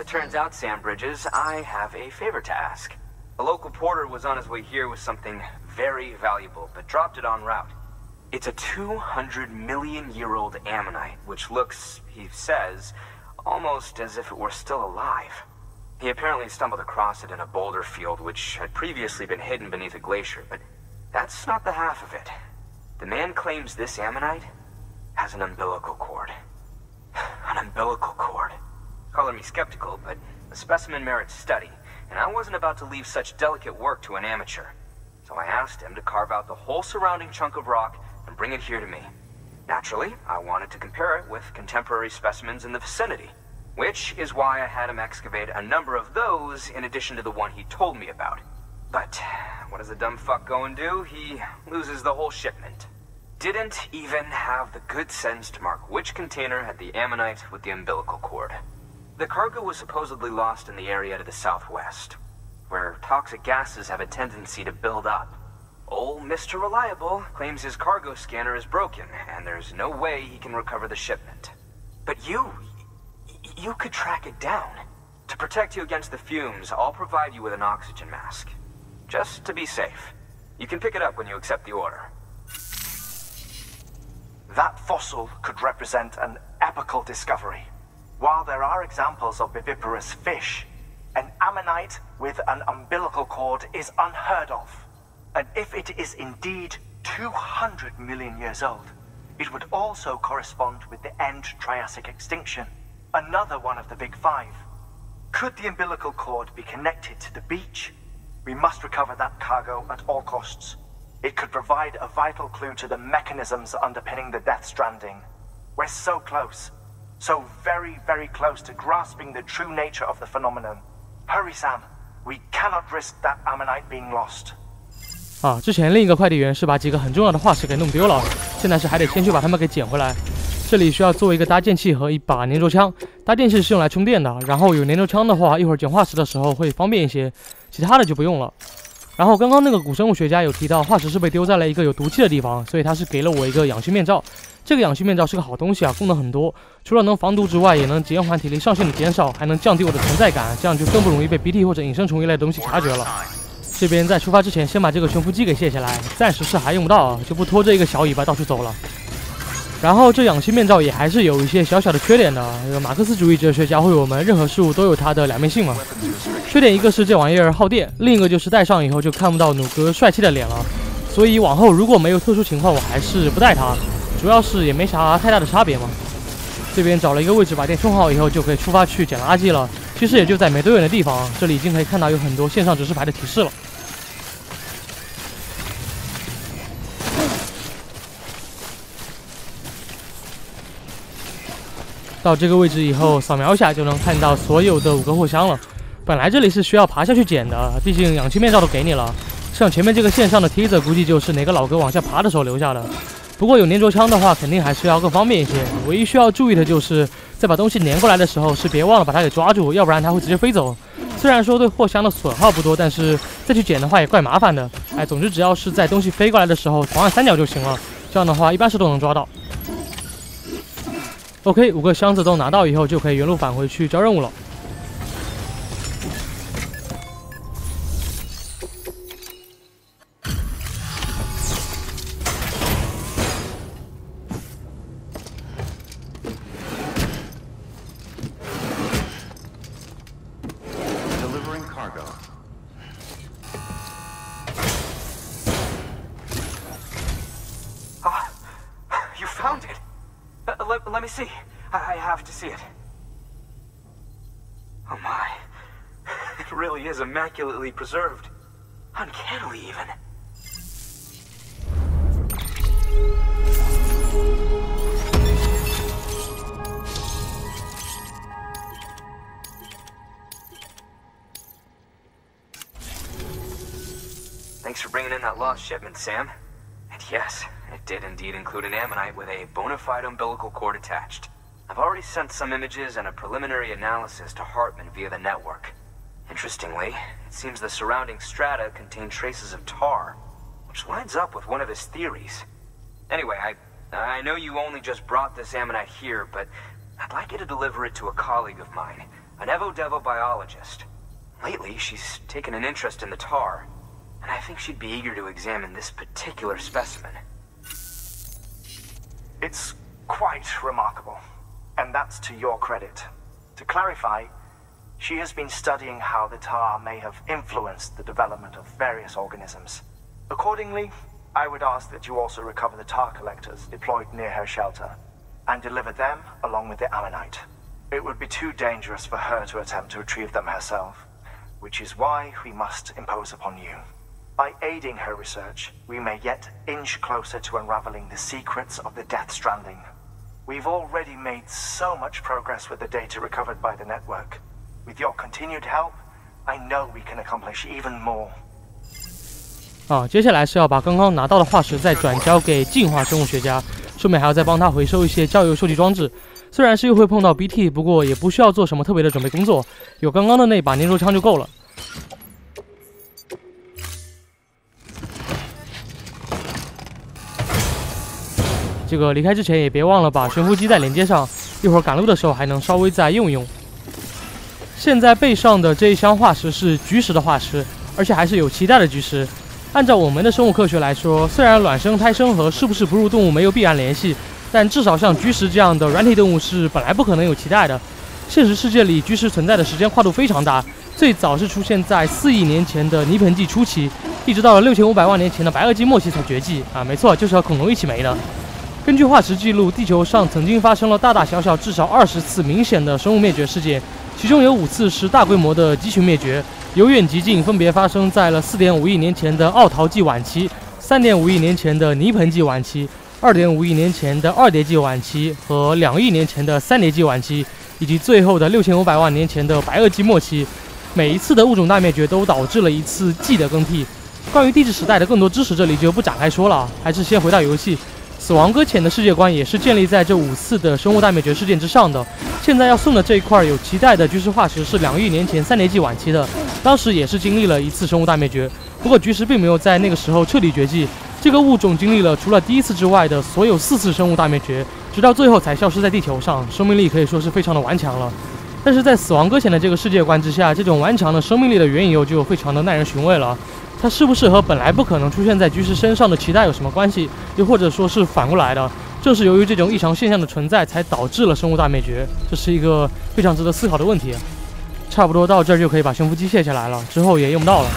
it turns out, Sam Bridges, I have a favor to ask. A local porter was on his way here with something very valuable, but dropped it en route. It's a 200-million-year-old ammonite, which looks, he says, almost as if it were still alive. He apparently stumbled across it in a boulder field, which had previously been hidden beneath a glacier, but that's not the half of it. The man claims this ammonite has an umbilical cord. An umbilical cord. Color me skeptical, but the specimen merits study, and I wasn't about to leave such delicate work to an amateur. So I asked him to carve out the whole surrounding chunk of rock and bring it here to me. Naturally, I wanted to compare it with contemporary specimens in the vicinity, which is why I had him excavate a number of those in addition to the one he told me about. But what does the dumb fuck go and do? He loses the whole shipment. Didn't even have the good sense to mark which container had the ammonite with the umbilical cord. The cargo was supposedly lost in the area to the southwest, where toxic gases have a tendency to build up. Old Mr. Reliable claims his cargo scanner is broken, and there's no way he can recover the shipment. But you could track it down. To protect you against the fumes, I'll provide you with an oxygen mask. Just to be safe. You can pick it up when you accept the order. That fossil could represent an epical discovery. While there are examples of viviparous fish, an ammonite with an umbilical cord is unheard of. And if it is indeed 200 million years old, it would also correspond with the end Triassic extinction, another one of the big five. Could the umbilical cord be connected to the beach? We must recover that cargo at all costs. It could provide a vital clue to the mechanisms underpinning the Death Stranding. We're so close. So very, very close to grasping the true nature of the phenomenon. Hurry, Sam. We cannot risk that ammonite being lost. 之前另一个快递员是把几个很重要的化石给弄丢了，现在是还得先去把它们给捡回来。这里需要做一个搭建器和一把粘着枪。搭建器是用来充电的，然后有粘着枪的话，一会儿捡化石的时候会方便一些，其他的就不用了。然后刚刚那个古生物学家有提到，化石是被丢在了一个有毒气的地方，所以他是给了我一个氧气面罩。这个氧气面罩是个好东西啊，功能很多，除了能防毒之外，也能减缓体力上限的减少，还能降低我的存在感，这样就更不容易被鼻涕或者隐身虫一类的东西察觉了。这边在出发之前，先把这个悬浮机给卸下来，暂时是还用不到，就不拖着一个小尾巴到处走了。然后这氧气面罩也还是有一些小小的缺点的，马克思主义哲学教会我们，任何事物都有它的两面性嘛。缺点一个是这玩意儿耗电，另一个就是戴上以后就看不到弩哥帅气的脸了。所以往后如果没有特殊情况，我还是不戴它，主要是也没啥太大的差别嘛。这边找了一个位置把电充好以后，就可以出发去捡垃圾了。其实也就在没多远的地方，这里已经可以看到有很多线上指示牌的提示了。到这个位置以后，扫描一下就能看到所有的5个货箱了。本来这里是需要爬下去捡的，毕竟氧气面罩都给你了。像前面这个线上的梯子，估计就是哪个老哥往下爬的时候留下的。不过有粘着枪的话，肯定还是要更方便一些。唯一需要注意的就是，在把东西粘过来的时候，是别忘了把它给抓住，要不然它会直接飞走。虽然说对货箱的损耗不多，但是再去捡的话也怪麻烦的。总之只要是在东西飞过来的时候，狂按3角就行了。这样的话，一般是都能抓到。OK， 5个箱子都拿到以后，就可以原路返回去交任务了。Delivering cargo. You found it. Let me see. I have to see it. Oh my. It really is immaculately preserved. Uncannily, even. Thanks for bringing in that lost shipment, Sam. And yes, it did indeed include an ammonite with a bona fide umbilical cord attached. I've already sent some images and a preliminary analysis to Hartman via the network. Interestingly, it seems the surrounding strata contain traces of tar, which lines up with one of his theories. Anyway, I know you only just brought this ammonite here, but I'd like you to deliver it to a colleague of mine, an Evo-Devo biologist. Lately, she's taken an interest in the tar, and I think she'd be eager to examine this particular specimen. It's quite remarkable, and that's to your credit. To clarify, she has been studying how the tar may have influenced the development of various organisms. Accordingly, I would ask that you also recover the tar collectors deployed near her shelter, and deliver them along with the ammonite. It would be too dangerous for her to attempt to retrieve them herself, which is why we must impose upon you. By aiding her research, we may yet inch closer to unraveling the secrets of the Death Stranding. We've already made so much progress with the data recovered by the network. With your continued help, I know we can accomplish even more. 接下来是要把刚刚拿到的化石再转交给进化生物学家，顺便还要再帮他回收一些郊游收集装置。虽然是又会碰到 BT， 不过也不需要做什么特别的准备工作，有刚刚的那把粘着枪就够了。这个离开之前也别忘了把悬浮机再连接上，一会儿赶路的时候还能稍微再用一用。现在背上的这一箱化石是菊石的化石，而且还是有脐带的菊石。按照我们的生物科学来说，虽然卵生、胎生和是不是哺乳动物没有必然联系，但至少像菊石这样的软体动物是本来不可能有脐带的。现实世界里，菊石存在的时间跨度非常大，最早是出现在4亿年前的泥盆纪初期，一直到了6500万年前的白垩纪末期才绝迹。没错，就是和恐龙一起没的。根据化石记录，地球上曾经发生了大大小小至少20次明显的生物灭绝事件，其中有5次是大规模的集群灭绝，由远及近分别发生在了4.5亿年前的奥陶纪晚期、3.5亿年前的泥盆纪晚期、2.5亿年前的二叠纪晚期和2亿年前的三叠纪晚期，以及最后的6500万年前的白垩纪末期。每一次的物种大灭绝都导致了一次纪的更替。关于地质时代的更多知识，这里就不展开说了，还是先回到游戏。死亡搁浅的世界观也是建立在这5次的生物大灭绝事件之上的。现在要送的这一块有脐带的菊石化石是2亿年前三叠纪晚期的，当时也是经历了一次生物大灭绝，不过菊石并没有在那个时候彻底绝迹。这个物种经历了除了第1次之外的所有4次生物大灭绝，直到最后才消失在地球上，生命力可以说是非常的顽强了。但是在死亡搁浅的这个世界观之下，这种顽强的生命力的缘由就非常的耐人寻味了。它是不是和本来不可能出现在菊石身上的脐带有什么关系？又或者说是反过来的，正是由于这种异常现象的存在，才导致了生物大灭绝？这是一个非常值得思考的问题。差不多到这儿就可以把悬浮机卸下来了，之后也用不到了。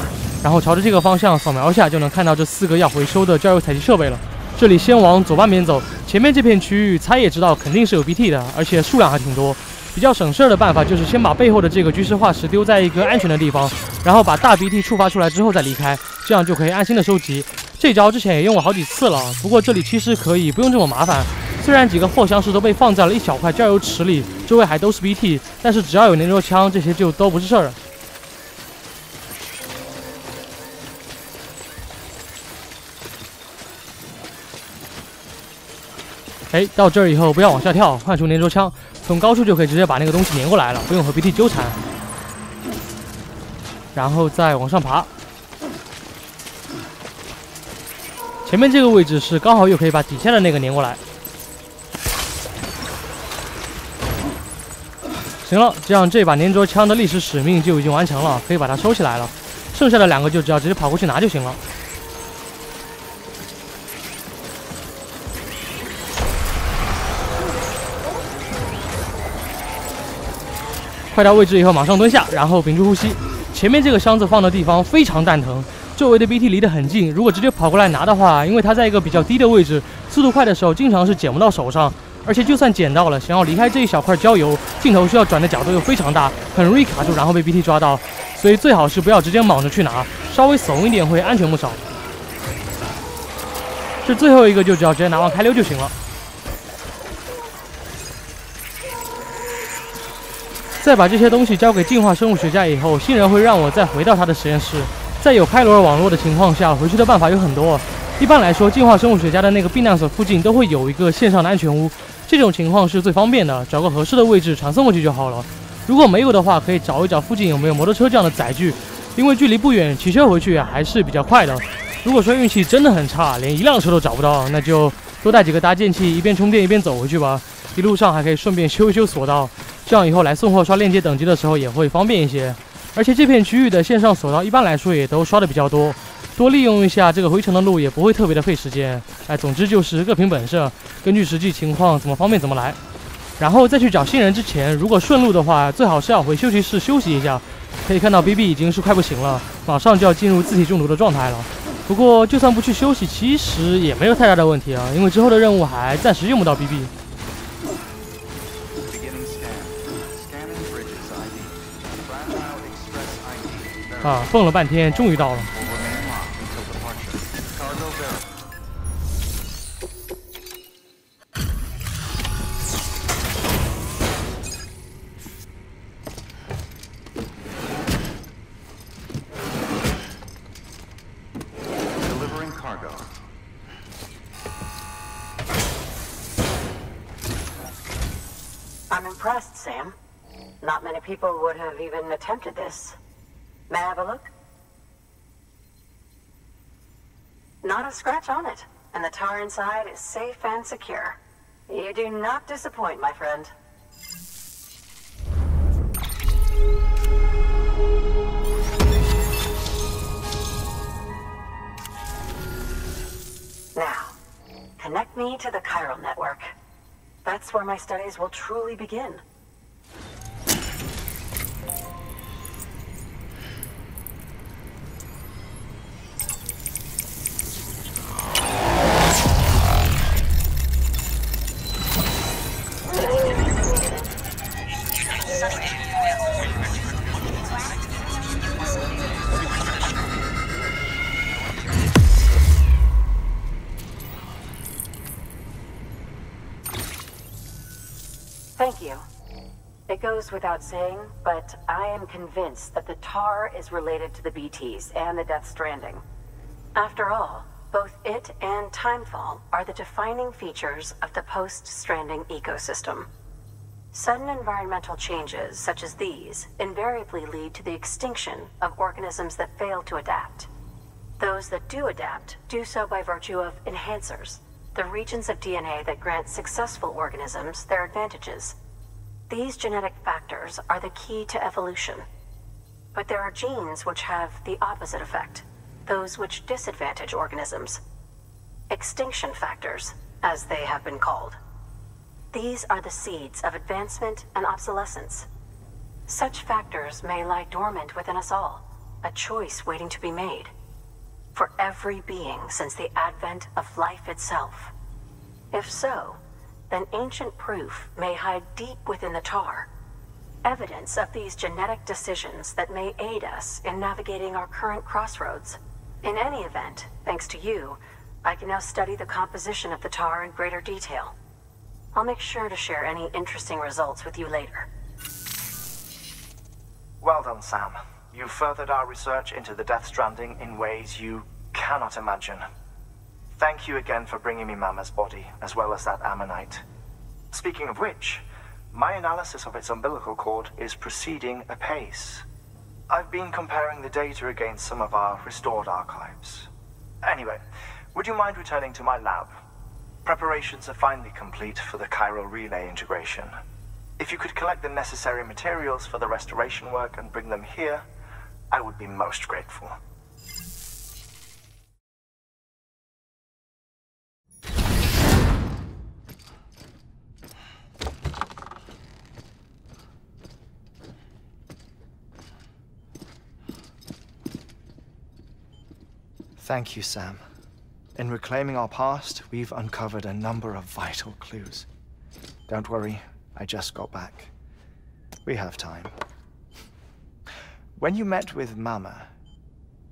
然后朝着这个方向扫描一下，就能看到这4个要回收的郊游采集设备了。这里先往左半边走，前面这片区域猜也知道肯定是有 BT 的，而且数量还挺多。比较省事儿的办法就是先把背后的这个菊石化石丢在一个安全的地方，然后把大 BT 触发出来之后再离开，这样就可以安心的收集。这招之前也用过好几次了，不过这里其实可以不用这么麻烦。虽然几个货箱石都被放在了一小块郊游池里，周围还都是 BT， 但是只要有粘着枪，这些就都不是事儿。到这儿以后不要往下跳，换出粘着枪，从高处就可以直接把那个东西粘过来了，不用和 BT 纠缠。然后再往上爬，前面这个位置是刚好又可以把底下的那个粘过来。行了，这样这把粘着枪的历史使命就已经完成了，可以把它收起来了。剩下的2个就只要直接跑过去拿就行了。快到位置以后马上蹲下，然后屏住呼吸。前面这个箱子放的地方非常蛋疼，周围的 BT 离得很近，如果直接跑过来拿的话，因为它在一个比较低的位置，速度快的时候经常是捡不到手上，而且就算捡到了，想要离开这一小块焦油，镜头需要转的角度又非常大，很容易卡住，然后被 BT 抓到，所以最好是不要直接莽着去拿，稍微怂一点会安全不少。这最后一个就只要直接拿完开溜就行了。在把这些东西交给进化生物学家以后，新人会让我再回到他的实验室。在有开罗尔网络的情况下，回去的办法有很多。一般来说，进化生物学家的那个避难所附近都会有一个线上的安全屋，这种情况是最方便的，找个合适的位置传送过去就好了。如果没有的话，可以找一找附近有没有摩托车这样的载具，因为距离不远，骑车回去还是比较快的。如果说运气真的很差，连1辆车都找不到，那就多带几个搭建器，一边充电一边走回去吧。一路上还可以顺便修一修索道。这样以后来送货刷链接等级的时候也会方便一些。而且这片区域的线上索道一般来说也都刷的比较多，多利用一下这个回程的路也不会特别的费时间。总之就是各凭本事，根据实际情况怎么方便怎么来。然后再去找新人之前，如果顺路的话，最好是要回休息室休息一下。可以看到 BB 已经是快不行了，马上就要进入自体中毒的状态了。不过就算不去休息，其实也没有太大的问题啊，因为之后的任务还暂时用不到 BB。蹦了半天，终于到了。I'm impressed, Sam. Not many people would have even attempted this. May I have a look? Not a scratch on it, and the tar inside is safe and secure. You do not disappoint, my friend. Now, connect me to the chiral network. That's where my studies will truly begin. Thank you. It goes without saying, but I am convinced that the tar is related to the BTs and the Death Stranding. After all, both it and Timefall are the defining features of the post-Stranding ecosystem. Sudden environmental changes such as these invariably lead to the extinction of organisms that fail to adapt. Those that do adapt do so by virtue of enhancers, the regions of DNA that grant successful organisms their advantages. These genetic factors are the key to evolution. But there are genes which have the opposite effect, those which disadvantage organisms. Extinction factors, as they have been called. These are the seeds of advancement and obsolescence. Such factors may lie dormant within us all, a choice waiting to be made. For every being since the advent of life itself. If so, then ancient proof may hide deep within the tar, evidence of these genetic decisions that may aid us in navigating our current crossroads. In any event, thanks to you, I can now study the composition of the tar in greater detail. I'll make sure to share any interesting results with you later. Well done, Sam. You furthered our research into the Death Stranding in ways you cannot imagine. Thank you again for bringing me Mama's body, as well as that ammonite. Speaking of which, my analysis of its umbilical cord is proceeding apace. I've been comparing the data against some of our restored archives. Anyway, would you mind returning to my lab? Preparations are finally complete for the chiral relay integration. If you could collect the necessary materials for the restoration work and bring them here, I would be most grateful. Thank you, Sam. In reclaiming our past, we've uncovered a number of vital clues. Don't worry, I just got back. We have time. When you met with Mama,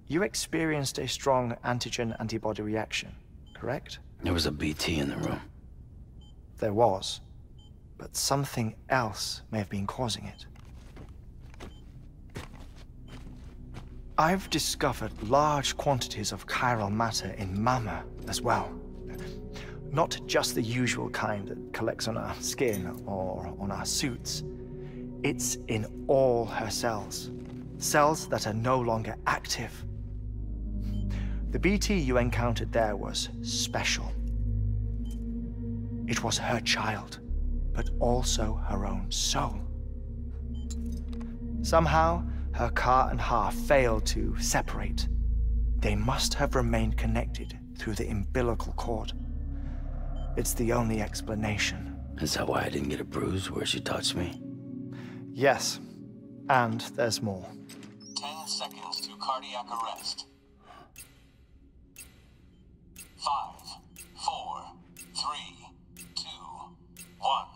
you experienced a strong antigen-antibody reaction, correct? There was a BT in the room. There was, but something else may have been causing it. I've discovered large quantities of chiral matter in Mama as well. Not just the usual kind that collects on our skin or on our suits. It's in all her cells. Cells that are no longer active. The BT you encountered there was special. It was her child, but also her own soul. Somehow, her car and half failed to separate. They must have remained connected through the umbilical cord. It's the only explanation. Is that why I didn't get a bruise where she touched me? Yes, and there's more. 10 seconds to cardiac arrest. 5, 4, 3, 2, 1.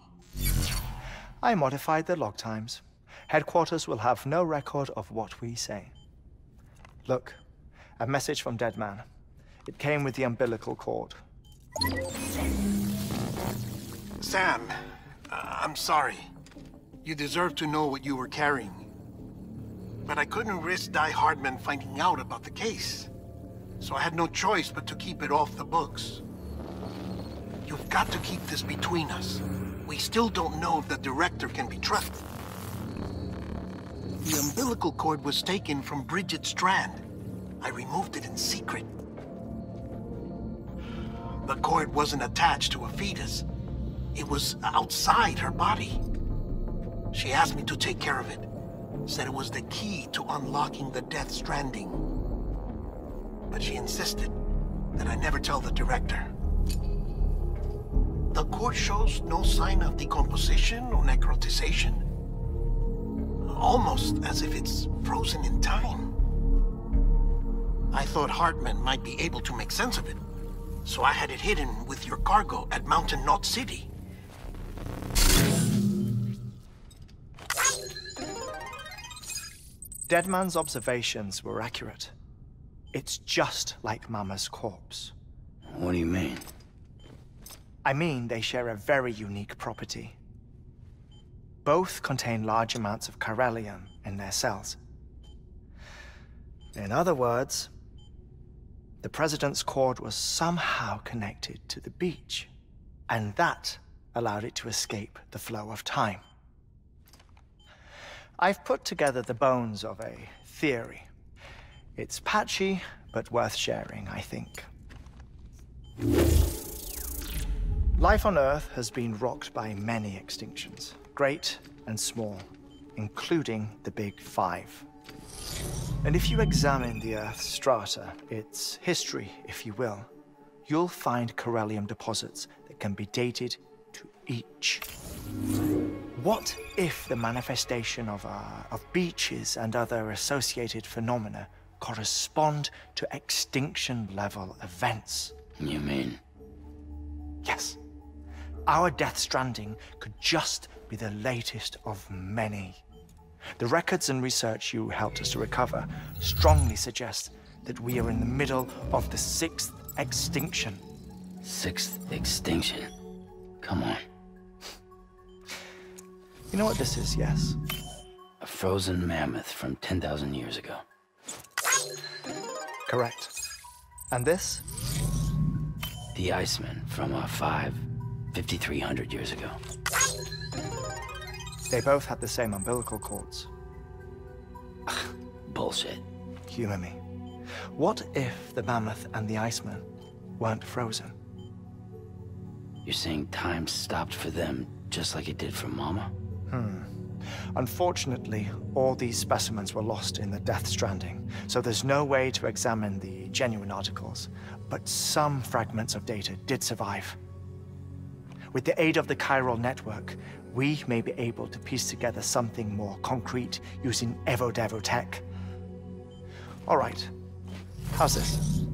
I modified the log times. Headquarters will have no record of what we say. Look, a message from Dead Man. It came with the umbilical cord. Sam, I'm sorry. You deserve to know what you were carrying. But I couldn't risk Di Hardman finding out about the case. So I had no choice but to keep it off the books. You've got to keep this between us. We still don't know if the director can be trusted. The umbilical cord was taken from Bridget Strand. I removed it in secret. The cord wasn't attached to a fetus. It was outside her body. She asked me to take care of it. Said it was the key to unlocking the Death Stranding. But she insisted that I never tell the director. The cord shows no sign of decomposition or necrotization. Almost as if it's frozen in time. I thought Hartman might be able to make sense of it, so I had it hidden with your cargo at Mountain Knot City. Deadman's observations were accurate. It's just like Mama's corpse. What do you mean? I mean they share a very unique property. Both contain large amounts of chiralium in their cells. In other words, the President's cord was somehow connected to the beach, and that allowed it to escape the flow of time. I've put together the bones of a theory. It's patchy, but worth sharing, I think. Life on Earth has been rocked by many extinctions, great and small, including the Big Five. And if you examine the Earth's strata, its history, if you will, you'll find chiralium deposits that can be dated to each. What if the manifestation of beaches and other associated phenomena correspond to extinction-level events? You mean? Yes. Our Death Stranding could just be the latest of many. The records and research you helped us to recover strongly suggest that we are in the middle of the 6th extinction. 6th extinction? Come on. You know what this is, yes? A frozen mammoth from 10,000 years ago. Correct. And this? The Iceman from 5,300 years ago. They both had the same umbilical cords. Bullshit. Humor me. What if the mammoth and the Iceman weren't frozen? You're saying time stopped for them just like it did for Mama? Unfortunately, all these specimens were lost in the Death Stranding, so there's no way to examine the genuine articles. But some fragments of data did survive. With the aid of the chiral network, we may be able to piece together something more concrete using Evo-Devo tech. All right, how's this?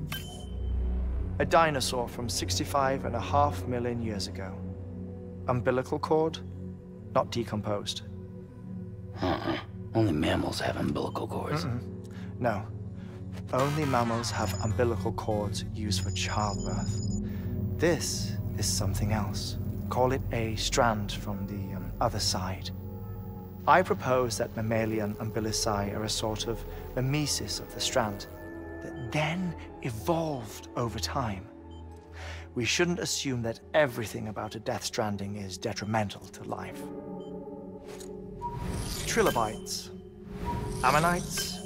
A dinosaur from 65.5 million years ago. Umbilical cord, not decomposed. Only mammals have umbilical cords. No. Only mammals have umbilical cords used for childbirth. This is something else. Call it a strand from the other side. I propose that mammalian umbilici are a sort of mimesis of the strand that then evolved over time. We shouldn't assume that everything about a Death Stranding is detrimental to life. Trilobites, ammonites,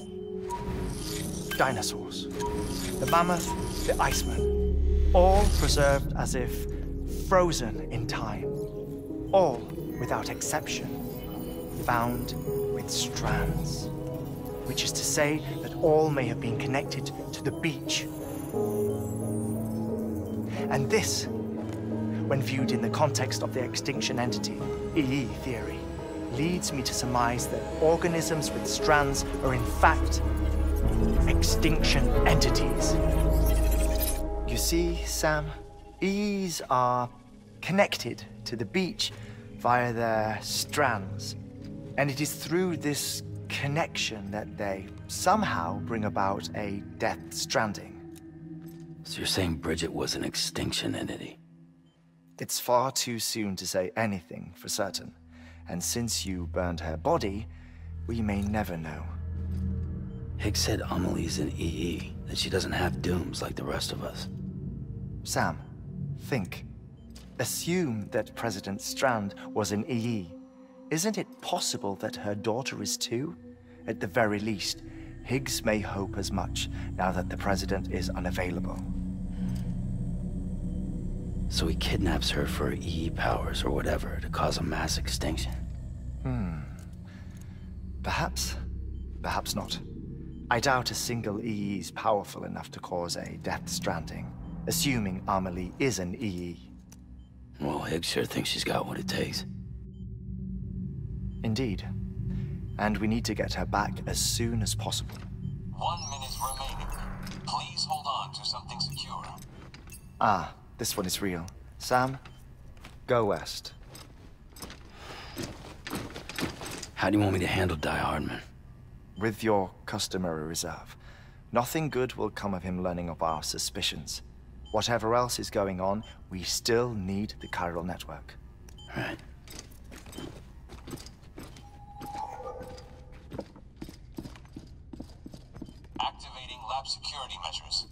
dinosaurs, the mammoth, the Iceman, all preserved as if frozen in time, all without exception, found with death strands, which is to say that all may have been connected to the beach. And this, when viewed in the context of the extinction entity, EE theory, leads me to surmise that organisms with strands are in fact extinction entities. You see, Sam, EEs are connected to the beach via their strands, and it is through this connection that they somehow bring about a death stranding. So you're saying Bridget was an extinction entity? It's far too soon to say anything for certain, and since you burned her body, we may never know. Higgs said Amelie's an EE, that she doesn't have dooms like the rest of us. Sam, think. Assume that President Strand was an EE. Isn't it possible that her daughter is too? At the very least, Higgs may hope as much now that the President is unavailable. So he kidnaps her for EE powers or whatever to cause a mass extinction. Perhaps. Perhaps not. I doubt a single EE is powerful enough to cause a death stranding, assuming Amelie is an EE. Well, Higgs sure thinks she's got what it takes. Indeed. And we need to get her back as soon as possible. 1 minute remaining. Please hold on to something secure. Ah, this one is real. Sam, go west. How do you want me to handle Die Hardman? With your customary reserve. Nothing good will come of him learning of our suspicions. Whatever else is going on, we still need the chiral network. Right. Activating lab security measures.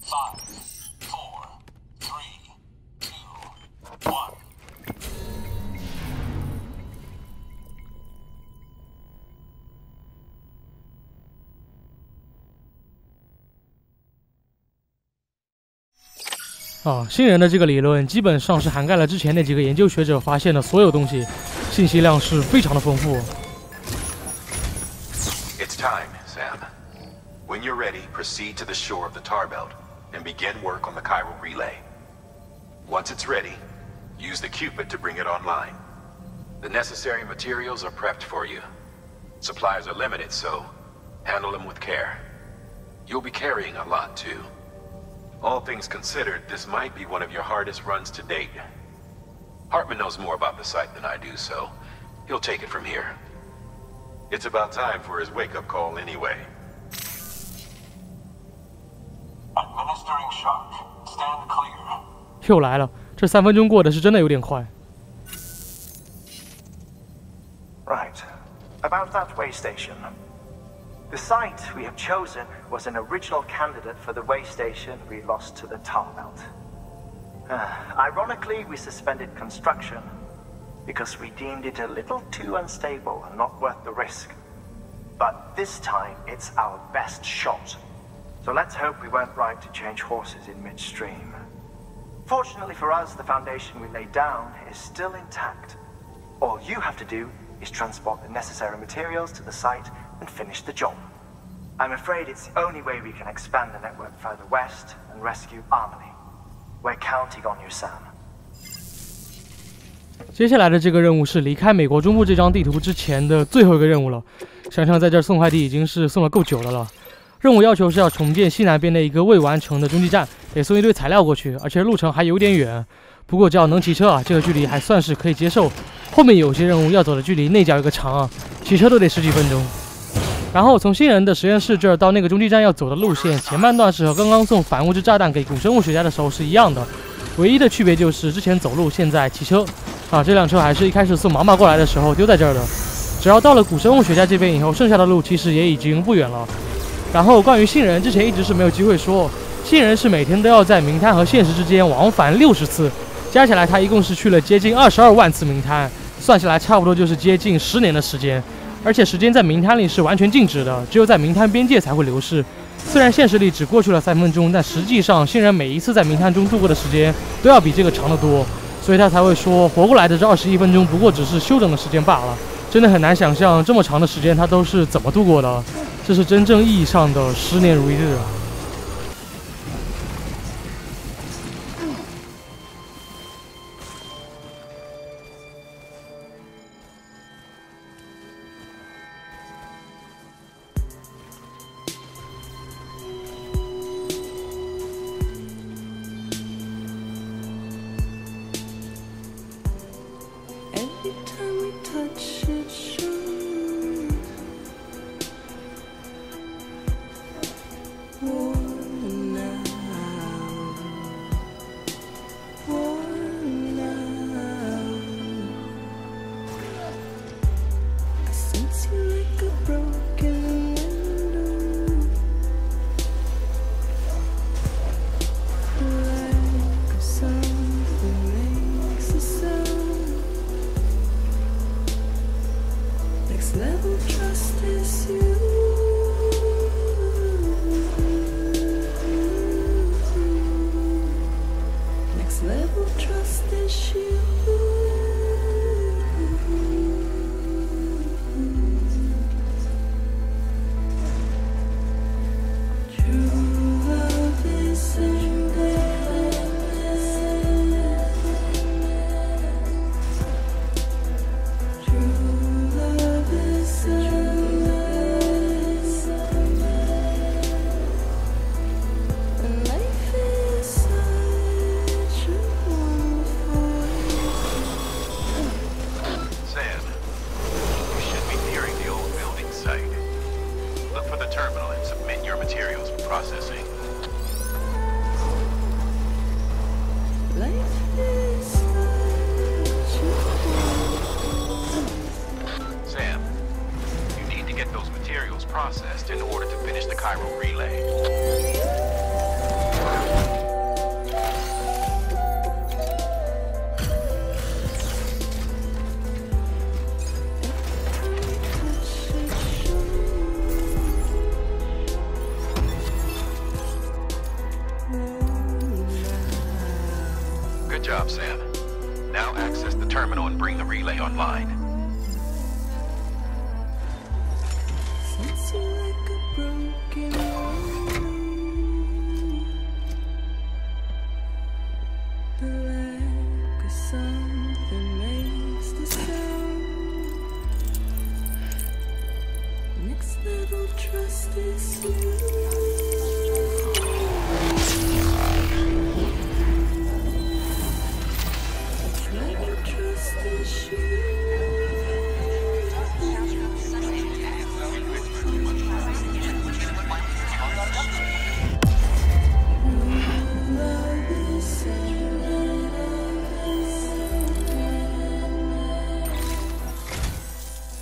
5, 4, 3, 2, 1.新人的这个理论基本上是涵盖了之前那几个研究学者发现的所有东西，信息量是非常的丰富。It's time, Sam. When you're ready, proceed to the shore of the tar belt and begin work on the chiral relay. Once it's ready, use the Cupid to bring it online. The necessary materials are prepped for you. Supplies are limited, so handle them with care. You'll be carrying a lot, too. All things considered, this might be one of your hardest runs to date. Hartman knows more about the site than I do, so he'll take it from here. It's about time for his wake-up call anyway. Administering shock. Stand clear. 又来了，这3分钟过得是真的有点快。Right. About that way station. The site we have chosen was an original candidate for the way station we lost to the tar belt. Ironically, we suspended construction because we deemed it a little too unstable and not worth the risk. But this time, it's our best shot. So let's hope we weren't right to change horses in midstream. Fortunately for us, the foundation we laid down is still intact. All you have to do is transport the necessary materials to the site and finish the job. I'm afraid it's the only way we can expand the network further west and rescue Amelie. We're counting on you, Sam. 接下来的这个任务是离开美国中部这张地图之前的最后一个任务了。想想在这儿送快递已经是送了够久的了。任务要求是要重建西南边的一个未完成的中继站，得送一堆材料过去，而且路程还有点远。不过只要能骑车啊，这个距离还算是可以接受。后面有些任务要走的距离那叫一个长啊，骑车都得10几分钟。然后从新人的实验室这儿到那个中继站要走的路线，前半段是和刚刚送反物质炸弹给古生物学家的时候是一样的，唯一的区别就是之前走路，现在骑车。这辆车还是一开始送妈妈过来的时候丢在这儿的。只要到了古生物学家这边以后，剩下的路其实也已经不远了。然后关于新人，之前一直是没有机会说，新人是每天都要在冥滩和现实之间往返60次，加起来他一共是去了接近22万次冥滩，算下来差不多就是接近10年的时间。而且时间在冥滩里是完全静止的，只有在冥滩边界才会流逝。虽然现实里只过去了3分钟，但实际上新人每一次在冥滩中度过的时间都要比这个长得多。所以他才会说活过来的这21分钟不过只是休整的时间罢了。真的很难想象这么长的时间他都是怎么度过的，这是真正意义上的10年如一日。processed in order to finish the Cairo relay. Good job, Sam. Now access the terminal and bring the relay online.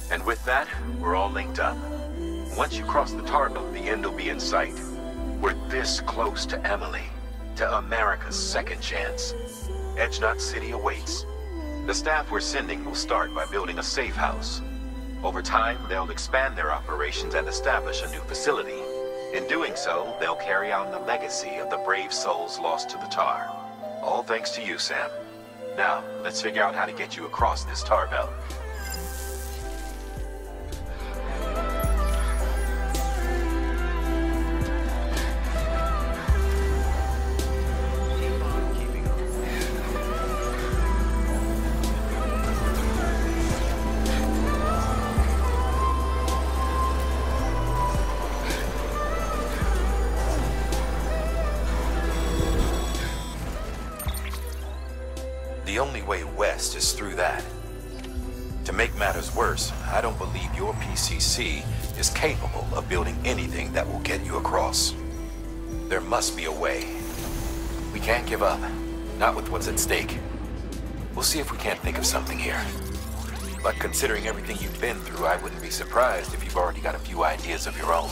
And with that, we're all linked up. Once you cross the tar belt, the end will be in sight. We're this close to Emily, to America's second chance. Edge Knot City awaits. The staff we're sending will start by building a safe house. Over time, they'll expand their operations and establish a new facility. In doing so, they'll carry on the legacy of the brave souls lost to the tar. All thanks to you, Sam. Now, let's figure out how to get you across this tar belt. The only way west is through that. To make matters worse, I don't believe your PCC is capable of building anything that will get you across. There must be a way. We can't give up, not with what's at stake. We'll see if we can't think of something here. But considering everything you've been through, I wouldn't be surprised if you've already got a few ideas of your own.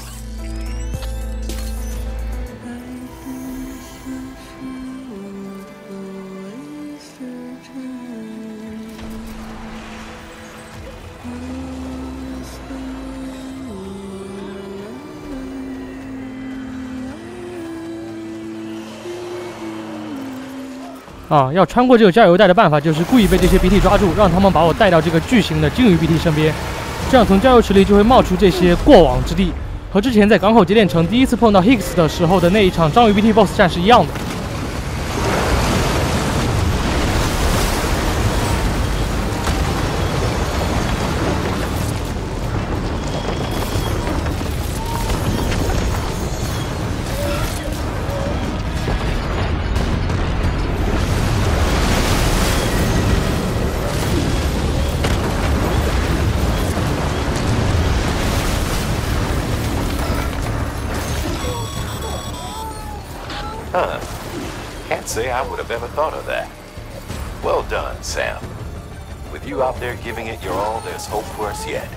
要穿过这个加油带的办法就是故意被这些 BT 抓住，让他们把我带到这个巨型的鲸鱼 BT 身边，这样从加油池里就会冒出这些过往之地，和之前在港口节点城第一次碰到 Higgs 的时候的那一场章鱼 BT BOSS 战是一样的。Huh. Can't say I would have ever thought of that. Well done, Sam. With you out there giving it your all, there's hope for us yet.